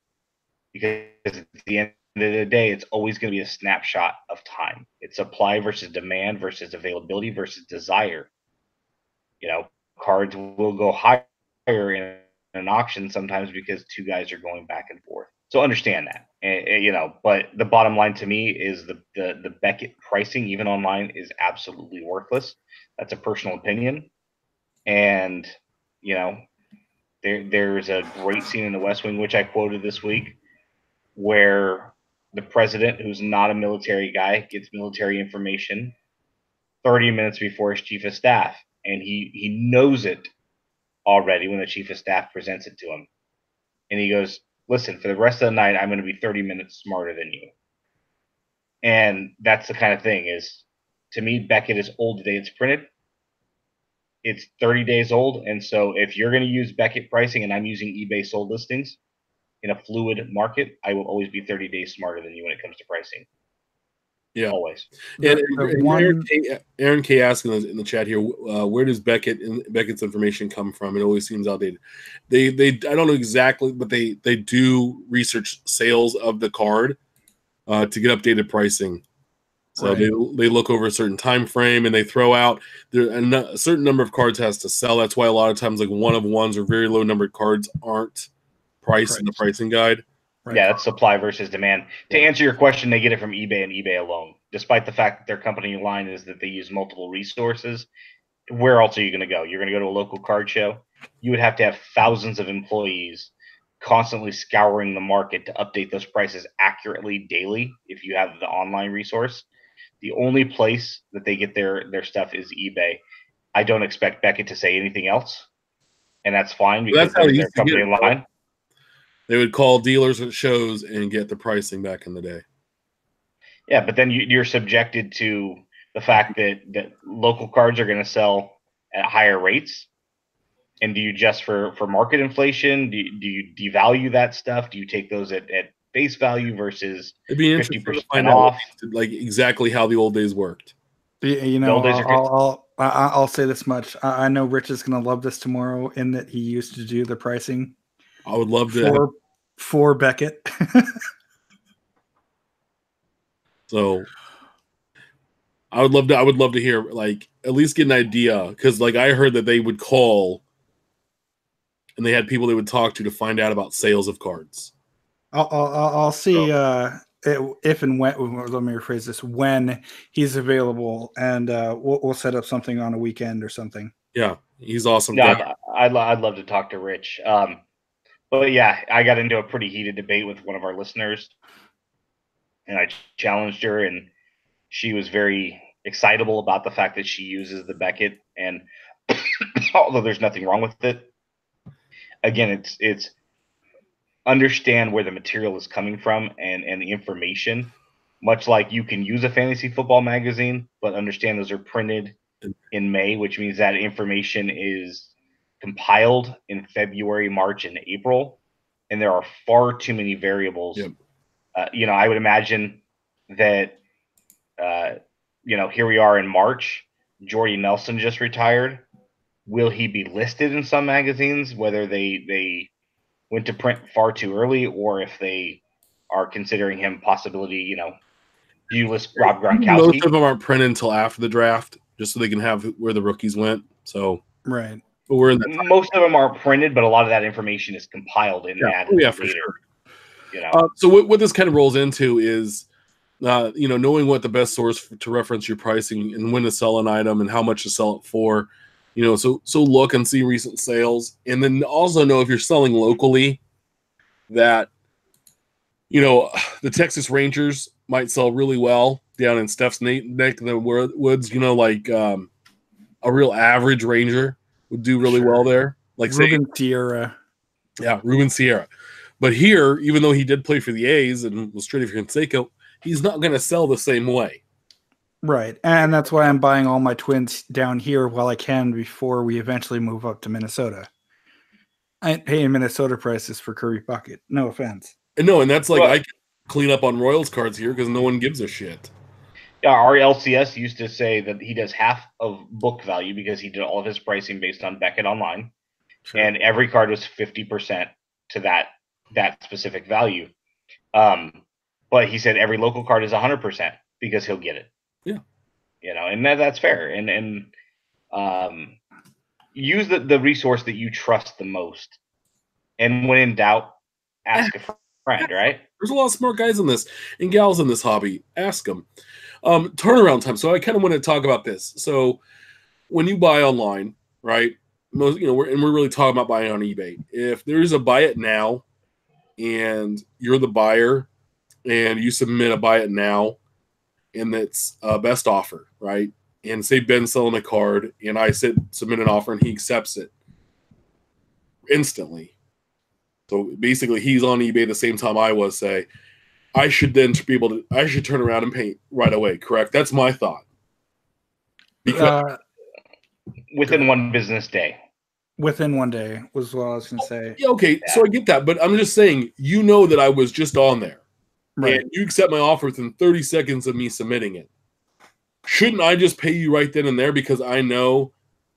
because at the end of the day, it's always going to be a snapshot of time. It's supply versus demand versus availability versus desire. Cards will go higher in an auction sometimes because 2 guys are going back and forth. So understand that But the bottom line to me is the Beckett pricing, even online, is absolutely worthless. That's a personal opinion. And, there's a great scene in the West Wing, which I quoted this week, where the president, who's not a military guy, gets military information 30 minutes before his chief of staff. And he knows it already when the chief of staff presents it to him. And he goes, listen, for the rest of the night, I'm going to be 30 minutes smarter than you. And that's the kind of thing is, to me, Beckett is old the day it's printed. It's 30 days old. And so if you're going to use Beckett pricing and I'm using eBay sold listings in a fluid market, I will always be 30 days smarter than you when it comes to pricing. Yeah, always. And Aaron K asking in the chat here, where does Beckett's information come from? It always seems outdated. They I don't know exactly, but they do research sales of the card to get updated pricing. So right. they look over a certain time frame and they throw out a certain number of cards has to sell. That's why a lot of times like one of ones or very low numbered cards aren't priced in the pricing guide. Right. Yeah, that's supply versus demand. To answer your question, they get it from eBay and eBay alone. Despite the fact that their company line is that they use multiple resources, where else are you going to go? You're going to go to a local card show? You would have to have thousands of employees constantly scouring the market to update those prices accurately daily if you have the online resource. The only place that they get their stuff is eBay. I don't expect Beckett to say anything else, and that's fine because that's their company line. They would call dealers at shows and get the pricing back in the day. Yeah, but then you're subjected to the fact that local cards are going to sell at higher rates. And do you adjust for market inflation? Do you devalue that stuff? Do you take those at face value versus It'd be interesting 50% to find off? Out like exactly how the old days worked. I'll say this much. I know Rich is going to love this tomorrow in that he used to do the pricing. I would love to for Beckett. So I would love to hear, like, at least get an idea, because like I heard that they would call and they had people they would talk to find out about sales of cards. I'll see if and when. Let me rephrase this: when he's available, and we'll set up something on a weekend or something. Yeah, he's awesome. Yeah, I'd love to talk to Rich. But yeah, I got into a pretty heated debate with one of our listeners, and I challenged her, and she was very excitable about the fact that she uses the Beckett, and although there's nothing wrong with it, again, it's understand where the material is coming from and the information. Much like you can use a fantasy football magazine, but understand those are printed in May, which means that information is compiled in February, March, and April, and there are far too many variables. Yep. I would imagine that, here we are in March. Jordy Nelson just retired. Will he be listed in some magazines, whether they went to print far too early or if they are considering him possibility, do you list Rob Gronkowski? Most of them aren't printed until after the draft, just so they can have where the rookies went. So right. But we're in that time. Most of them are printed, but a lot of that information is compiled and added later. For sure. So what this kind of rolls into is, knowing what the best source to reference your pricing and when to sell an item and how much to sell it for. So look and see recent sales, and then also know if you're selling locally that, the Texas Rangers might sell really well down in Steph's neck of the woods. A real average Ranger would do really well there. Like Ruben Sierra. Yeah, Ruben Sierra. But here, even though he did play for the A's and was traded for Canseco, he's not going to sell the same way. Right. And that's why I'm buying all my Twins down here while I can before we eventually move up to Minnesota. I ain't paying Minnesota prices for Kirby Puckett. No offense. And that's like, I can clean up on Royals cards here because no one gives a shit. Yeah, our LCS used to say that he does half of book value because he did all of his pricing based on Beckett Online. Sure. And every card was 50% to that specific value. But he said every local card is 100% because he'll get it. Yeah. And that's fair. And use the resource that you trust the most. And when in doubt, ask a friend, right? There's a lot of smart guys in this and gals in this hobby. Ask them. Turnaround time. So I kind of want to talk about this. So when you buy online, right? Most, we're really talking about buying on eBay. If there's a buy it now, and you're the buyer, and you submit a buy it now, and it's best offer, right? And say Ben's selling a card, and I submit an offer, and he accepts it instantly. So basically, he's on eBay the same time I was. Say, I should then be able to. I should turn around and pay right away. Correct? That's my thought. Because within one business day. Within 1 day was what I was going to say. Yeah, okay, so I get that, but I'm just saying, that I was just on there. Right. And you accept my offer within 30 seconds of me submitting it. Shouldn't I just pay you right then and there because I know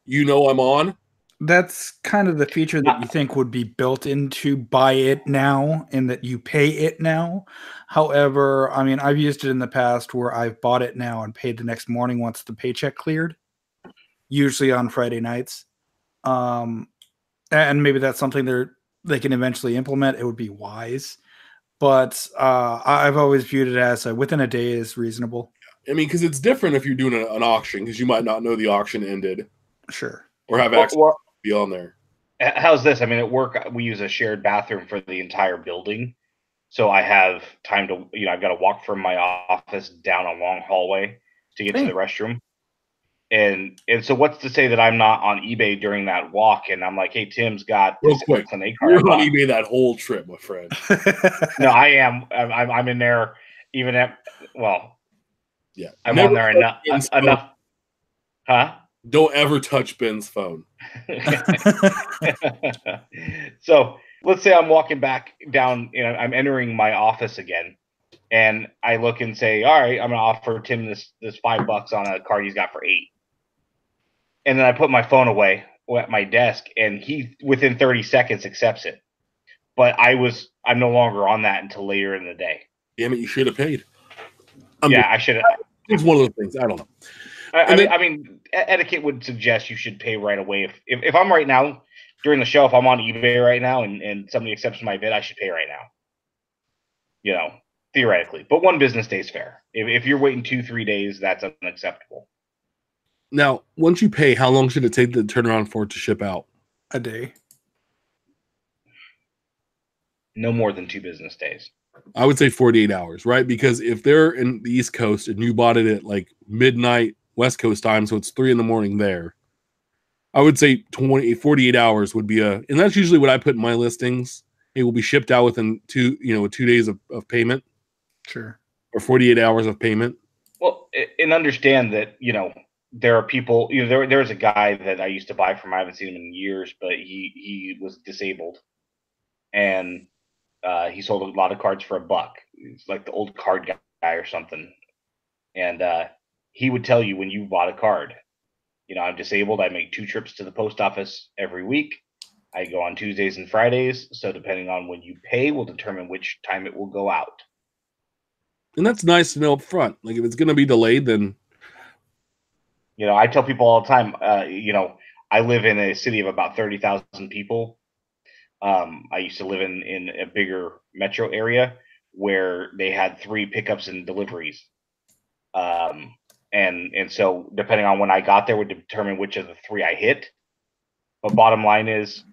I'm on? That's kind of the feature that you think would be built into buy it now and that you pay it now. However, I mean, I've used it in the past where I've bought it now and paid the next morning once the paycheck cleared, usually on Friday nights. And maybe that's something they can eventually implement. It would be wise. But I've always viewed it as within a day is reasonable. I mean, because it's different if you're doing an auction because you might not know the auction ended. Sure. Or have access to be on there. How's this? I mean, at work, we use a shared bathroom for the entire building. So I have time to, I've got to walk from my office down a long hallway to get to the restroom. And so what's to say that I'm not on eBay during that walk and I'm like, hey, Tim's got real quick. You're on eBay that whole trip, my friend. No, I am. I'm in there even at, yeah. I'm on there enough. Huh? Don't ever touch Ben's phone. So let's say I'm walking back down, I'm entering my office again. And I look and say, all right, I'm going to offer Tim this $5 on a card he's got for $8. And then I put my phone away at my desk, and he within 30 seconds accepts it. But I'm no longer on that until later in the day. Damn it, you should have paid. I should have. It's one of those things. I don't know. I mean, etiquette would suggest you should pay right away. If I'm right now during the show, if I'm on eBay right now and somebody accepts my bid, I should pay right now. Theoretically, but one business day is fair. If you're waiting 2-3 days, that's unacceptable. Now, once you pay, how long should it take to turn around for it to ship out? A day. No more than 2 business days. I would say 48 hours, right? Because if they're in the East Coast and you bought it at like midnight West Coast time, so it's 3 a.m. there, I would say 48 hours would be and that's usually what I put in my listings. It will be shipped out within 2 days of payment. Sure. Or 48 hours of payment. Well, and understand that, there are people, there's a guy that I used to buy from. I haven't seen him in years, but he was disabled. And he sold a lot of cards for $1. It's like the old card guy or something. And he would tell you when you bought a card, I'm disabled. I make 2 trips to the post office every week. I go on Tuesdays and Fridays. So depending on when you pay will determine which time it will go out. And that's nice to know up front. Like if it's going to be delayed, then. I tell people all the time, I live in a city of about 30,000 people. I used to live in a bigger metro area where they had 3 pickups and deliveries. And so depending on when I got there would determine which of the 3 I hit. But bottom line is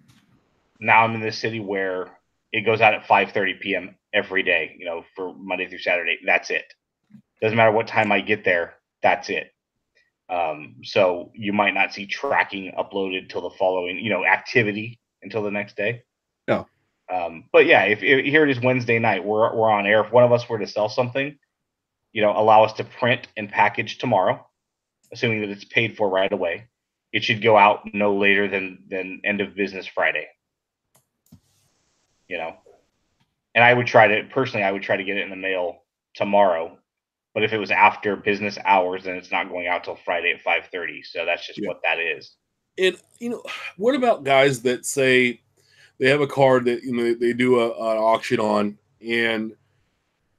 now I'm in this city where it goes out at 5:30 p.m. every day, for Monday through Saturday. That's it. Doesn't matter what time I get there. That's it. So you might not see tracking uploaded till the following, activity until the next day. No. But yeah, if here it is Wednesday night, we're on air. If one of us were to sell something, allow us to print and package tomorrow, assuming that it's paid for right away. It should go out no later than end of business Friday. And I would try to get it in the mail tomorrow. But if it was after business hours, then it's not going out till Friday at 5:30. So that's just what that is. And what about guys that say they have a card that they do an auction on and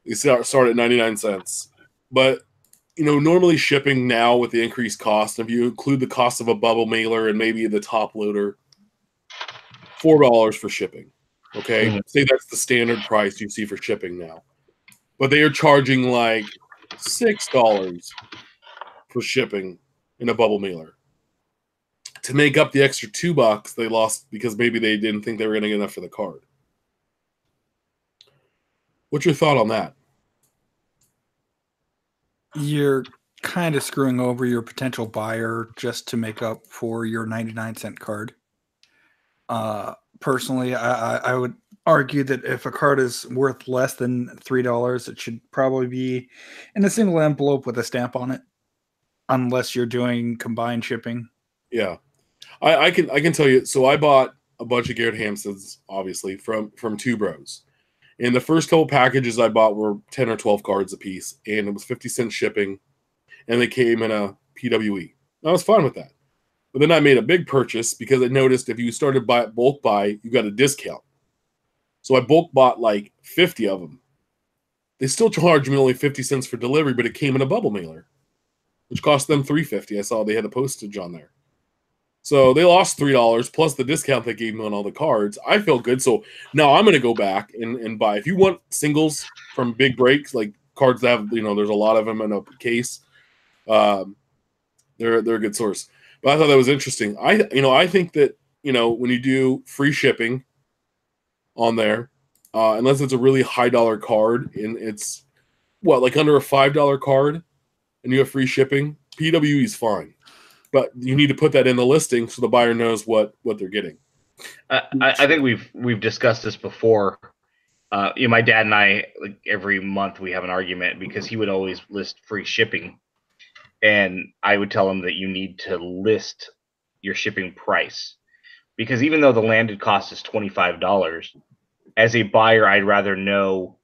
they start at 99 cents, but normally shipping now with the increased cost, if you include the cost of a bubble mailer and maybe the top loader, $4 for shipping. Okay, say that's the standard price you see for shipping now, but they are charging like $6 for shipping in a bubble mailer to make up the extra $2 they lost because maybe they didn't think they were going to get enough for the card. What's your thought on that? You're kind of screwing over your potential buyer just to make up for your 99-cent card. Personally, I would argue that if a card is worth less than $3, it should probably be in a single envelope with a stamp on it, unless you're doing combined shipping. Yeah, I can tell you. So I bought a bunch of Garrett Hampsons, obviously from Two Bros. And the first couple packages I bought were 10 or 12 cards a piece, and it was 50-cent shipping, and they came in a PWE. I was fine with that. But then I made a big purchase because I noticed if you started bulk buy, you got a discount. So I bulk bought like 50 of them. They still charged me only 50 cents for delivery, but it came in a bubble mailer, which cost them $3.50. I saw they had the postage on there. So they lost $3 plus the discount they gave me on all the cards. I feel good. So now I'm going to go back and buy. If you want singles from big breaks, like cards that have, there's a lot of them in a case, they're a good source. But I thought that was interesting. I think that, when you do free shipping on there, unless it's a really high dollar card and it's like under a $5 card and you have free shipping, PWE is fine. But you need to put that in the listing so the buyer knows what they're getting. I think we've discussed this before. My dad and I, like every month, we have an argument because he would always list free shipping, and I would tell him that you need to list your shipping price, because even though the landed cost is $25, as a buyer, I'd rather know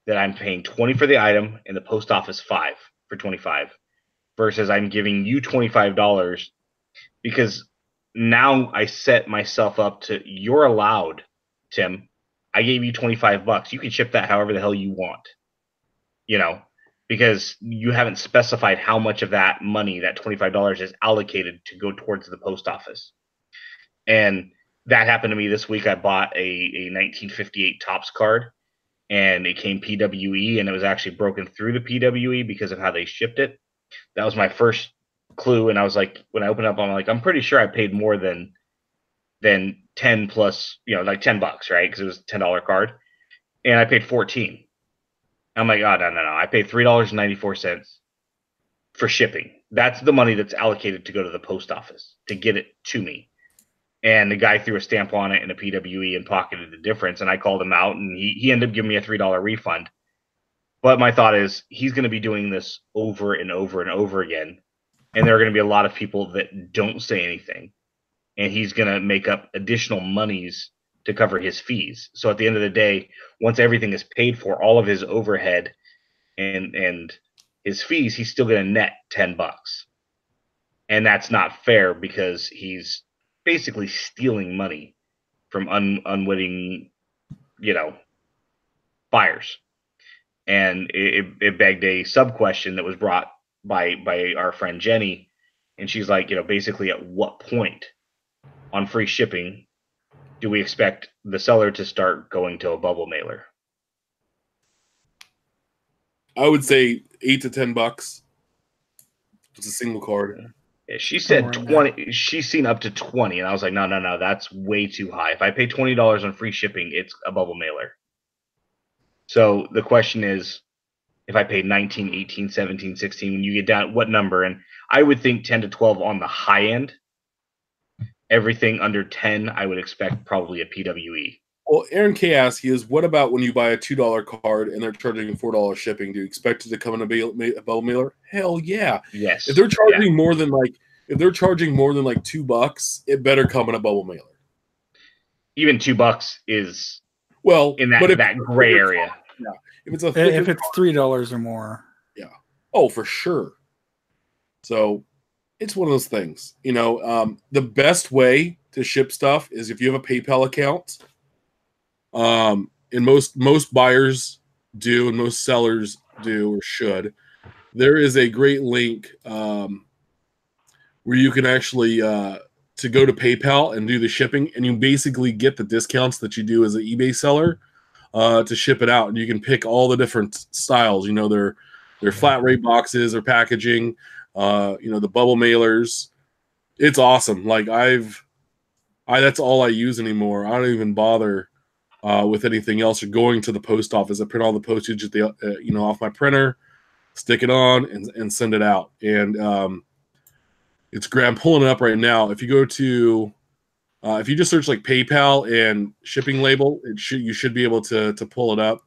that I'm paying $20 for the item and the post office $5 for $25. Versus I'm giving you $25, because now I set myself up to, you're allowed, Tim. I gave you $25. You can ship that however the hell you want, because you haven't specified how much of that money, that $25, is allocated to go towards the post office. And that happened to me this week. I bought a 1958 Topps card, and it came PWE, and it was actually broken through the PWE because of how they shipped it. That was my first clue, and I was like, when I opened up, I'm like, I'm pretty sure I paid more than 10 plus, like $10, right? Because it was a $10 card, and I paid 14. I'm like, oh, no. I paid $3.94 for shipping. That's the money that's allocated to go to the post office to get it to me. And the guy threw a stamp on it and a PWE and pocketed the difference, and I called him out, and he ended up giving me a $3 refund. But my thought is, he's going to be doing this over and over and over again. And there are going to be a lot of people that don't say anything. And he's going to make up additional monies to cover his fees. So at the end of the day, once everything is paid for, all of his overhead and his fees, he's still going to net $10. And that's not fair, because he's basically stealing money from unwitting, buyers. And it begged a sub question that was brought by our friend Jenny, and she's like, basically, at what point on free shipping do we expect the seller to start going to a bubble mailer? I would say $8 to $10. It's a single card. Yeah, she said 20. She's seen up to 20, and I was like, no, that's way too high. If I pay $20 on free shipping, it's a bubble mailer. So the question is, if I paid 19, 18, 17, 16, when you get down, what number? And I would think 10 to 12 on the high end. Everything under 10, I would expect probably a PWE. Well, Aaron K asks you is, what about when you buy a $2 card and they're charging $4 shipping? Do you expect it to come in a bubble mailer? Hell yeah. Yes. If they're charging more than $2, it better come in a bubble mailer. Even $2 is in but that gray area. Yeah. If it's $3 or more. Yeah. Oh, for sure. So it's one of those things. The best way to ship stuff is if you have a PayPal account. And most buyers do, and most sellers do or should. There is a great link where you can actually to go to PayPal and do the shipping, and you basically get the discounts that you do as an eBay seller to ship it out. And you can pick all the different styles. You know, their flat rate boxes or packaging. You know, the bubble mailers. It's awesome. Like that's all I use anymore. I don't even bother with anything else or going to the post office. I print all the postage at the you know, off my printer, stick it on, and send it out. And it's great. I'm pulling it up right now. If you go to if you just search like PayPal and shipping label, you should be able to pull it up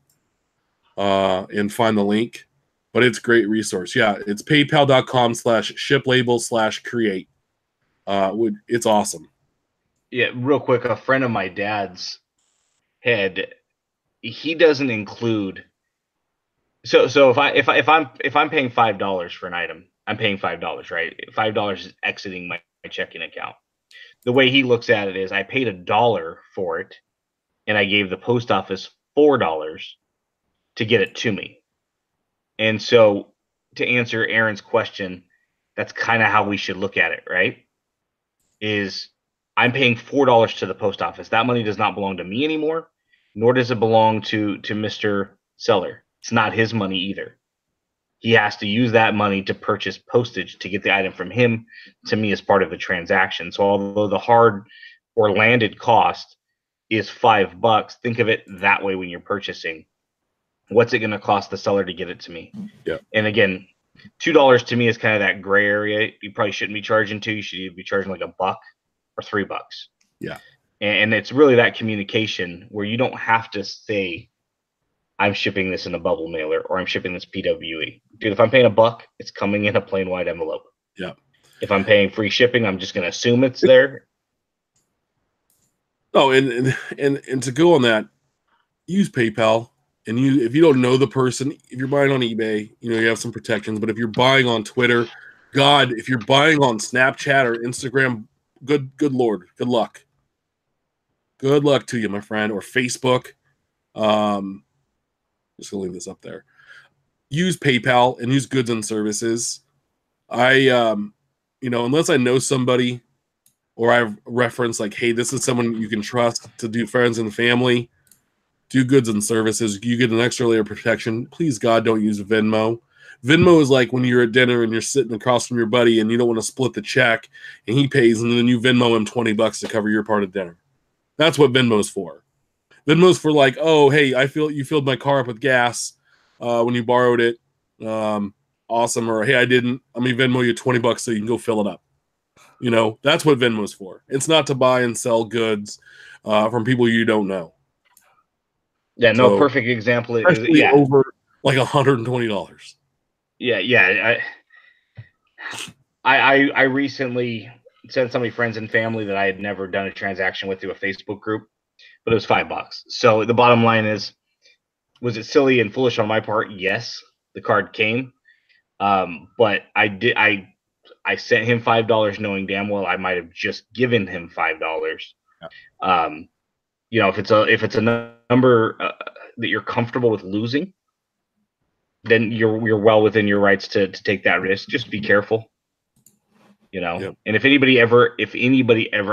and find the link. But it's a great resource. Yeah, it's paypal.com/shiplabel/create. It's awesome. Yeah, real quick, a friend of my dad's he doesn't include. So if I'm paying $5 for an item, I'm paying $5, right? $5 is exiting my checking account. The way he looks at it is, I paid $1 for it, and I gave the post office $4 to get it to me. And so, to answer Aaron's question, that's kind of how we should look at it, right? Is I'm paying $4 to the post office. That money does not belong to me anymore, nor does it belong to Mr. Seller. It's not his money either. He has to use that money to purchase postage to get the item from him to me as part of the transaction. So although the hard or landed cost is $5, think of it that way when you're purchasing. What's it going to cost the seller to get it to me? Yeah. And again, $2 to me is kind of that gray area. You probably shouldn't be charging $2. You should either be charging like $1 or $3. Yeah. And it's really that communication where you don't have to say, I'm shipping this in a bubble mailer or I'm shipping this PWE. Dude, if I'm paying $1, it's coming in a plain white envelope. Yeah. If I'm paying free shipping, I'm just going to assume it's there. Oh, and to go on that, use PayPal. And if you don't know the person, if you're buying on eBay, you know, you have some protections. But if you're buying on Twitter, God, if you're buying on Snapchat or Instagram, good Lord, good luck. Good luck to you, my friend. Or Facebook. Just gonna leave this up there. Use PayPal and use goods and services. You know, unless I know somebody or I've referenced like, hey, this is someone you can trust to do friends and family, do goods and services. You get an extra layer of protection. Please, God, don't use Venmo. Venmo is like when you're at dinner and you're sitting across from your buddy and you don't want to split the check and he pays and then you Venmo him $20 to cover your part of dinner. That's what Venmo's for. Venmo's for like, oh, hey, you filled my car up with gas when you borrowed it. Awesome. Or, hey, I didn't. Let me Venmo you $20 so you can go fill it up. You know, that's what Venmo's for. It's not to buy and sell goods from people you don't know. Yeah, no, so, perfect example is over like $120. Yeah. I recently sent so many friends and family that I had never done a transaction with through a Facebook group, but it was $5. So the bottom line is, was it silly and foolish on my part? Yes, the card came, but I sent him $5 knowing damn well I might have just given him $5. Yeah. You know, if it's a number that you're comfortable with losing, then you're well within your rights to take that risk. Just be careful, you know. Yep. And if anybody ever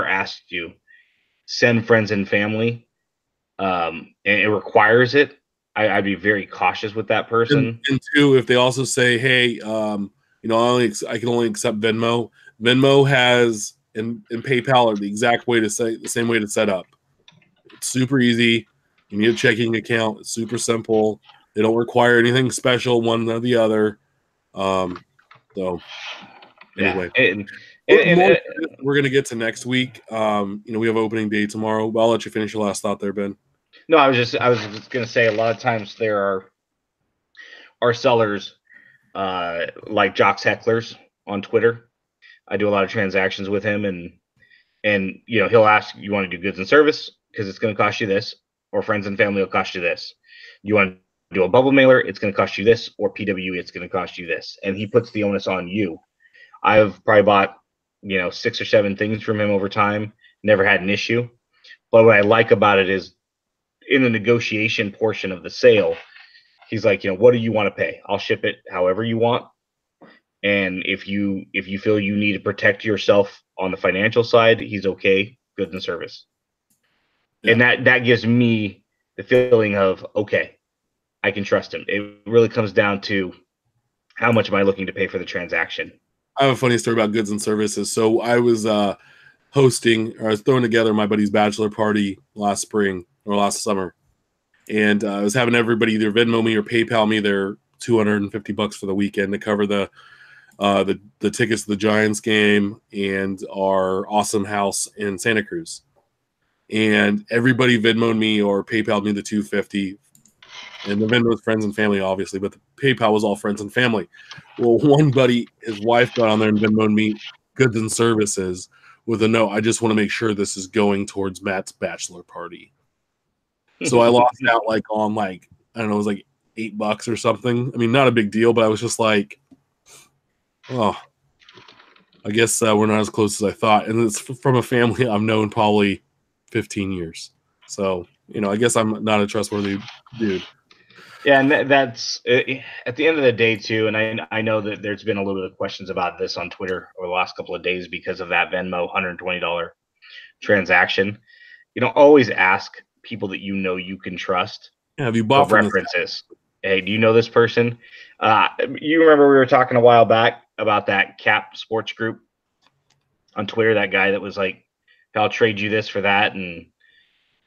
asks you, send friends and family, and it requires it, I'd be very cautious with that person. And two, if they also say, hey, you know, I can only accept Venmo. Venmo has and PayPal are the exact way to say the same way to set up. It's super easy. You need a checking account. It's super simple. They don't require anything special, one or the other. So anyway, we're going to get to next week. You know, we have opening day tomorrow. But I'll let you finish your last thought there, Ben. No, I was just going to say a lot of times there are sellers like Jock's Hecklers on Twitter. I do a lot of transactions with him, and you know, he'll ask, you want to do goods and service because it's going to cost you this, or friends and family will cost you this. You want to do a bubble mailer, it's going to cost you this, or PWE, it's going to cost you this, and he puts the onus on you. I've probably bought, you know, 6 or 7 things from him over time, never had an issue. But what I like about it is, in the negotiation portion of the sale, he's like, you know, what do you want to pay? I'll ship it however you want. And if you feel you need to protect yourself On the financial side, he's okay, goods and service. Yeah. And that gives me the feeling of, okay, I can trust him. It really comes down to how much am I looking to pay for the transaction. I have a funny story about goods and services. So I was hosting, or I was throwing together my buddy's bachelor party last spring or last summer. And I was having everybody either Venmo me or PayPal me their $250 for the weekend to cover the tickets to the Giants game and our awesome house in Santa Cruz. And everybody Venmoed me or PayPal me the $250. And the Venmo was friends and family, obviously, but the PayPal was all friends and family. Well, one buddy, his wife got on there and Venmoed me goods and services with a note. I just want to make sure this is going towards Matt's bachelor party. So I lost out on I don't know, it was like $8 or something. I mean, not a big deal, but I was just like, oh, I guess we're not as close as I thought. And it's from a family I've known probably 15 years. So, I guess I'm not a trustworthy dude. Yeah, and that's at the end of the day too. And I know that there's been a little bit of questions about this on Twitter over the last couple of days because of that Venmo $120 transaction. Always ask people that you can trust. Yeah, have you bought for references? Hey, do you know this person? You remember we were talking a while back about that Cap Sports Group on Twitter? That guy that was like, "I'll trade you this for that," and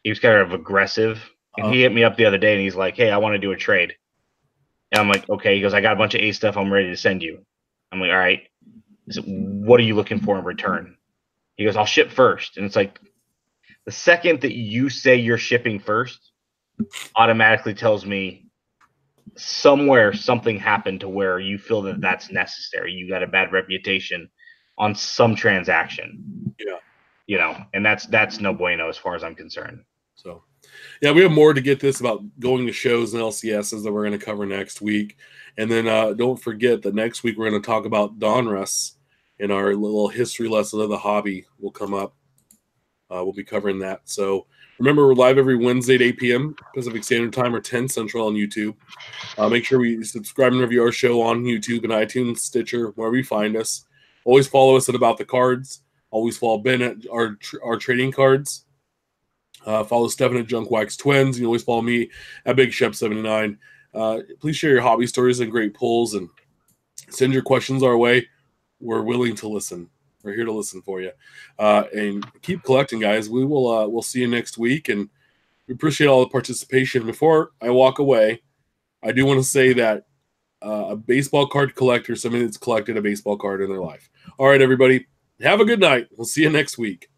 he was kind of aggressive. And he hit me up the other day, and he's like, "Hey, I want to do a trade." And I'm like, "Okay." He goes, "I got a bunch of A stuff. I'm ready to send you." I'm like, "All right." I said, "What are you looking for in return?" He goes, "I'll ship first." And it's like, the second that you say you're shipping first, automatically tells me somewhere something happened to where you feel that that's necessary. You got a bad reputation on some transaction. Yeah. And that's no bueno as far as I'm concerned. So, yeah, we have more to get this about going to shows and LCSs that we're going to cover next week. And then don't forget that next week we're going to talk about Donruss, and our little history lesson of the hobby will come up. We'll be covering that. So remember, we're live every Wednesday at 8 p.m. Pacific Standard Time or 10 Central on YouTube. Make sure we subscribe and review our show on YouTube and iTunes, Stitcher, wherever you find us. Always follow us at About the Cards. Always follow Ben at our trading cards. Follow Stephen at Junk Wax Twins. You can always follow me at Big Shep 79. Please share your hobby stories and great pulls, and send your questions our way. We're willing to listen. We're here to listen for you. And keep collecting, guys. We'll see you next week, and we appreciate all the participation. Before I walk away, I do want to say that a baseball card collector, somebody that's collected a baseball card in their life. All right, everybody. Have a good night. We'll see you next week.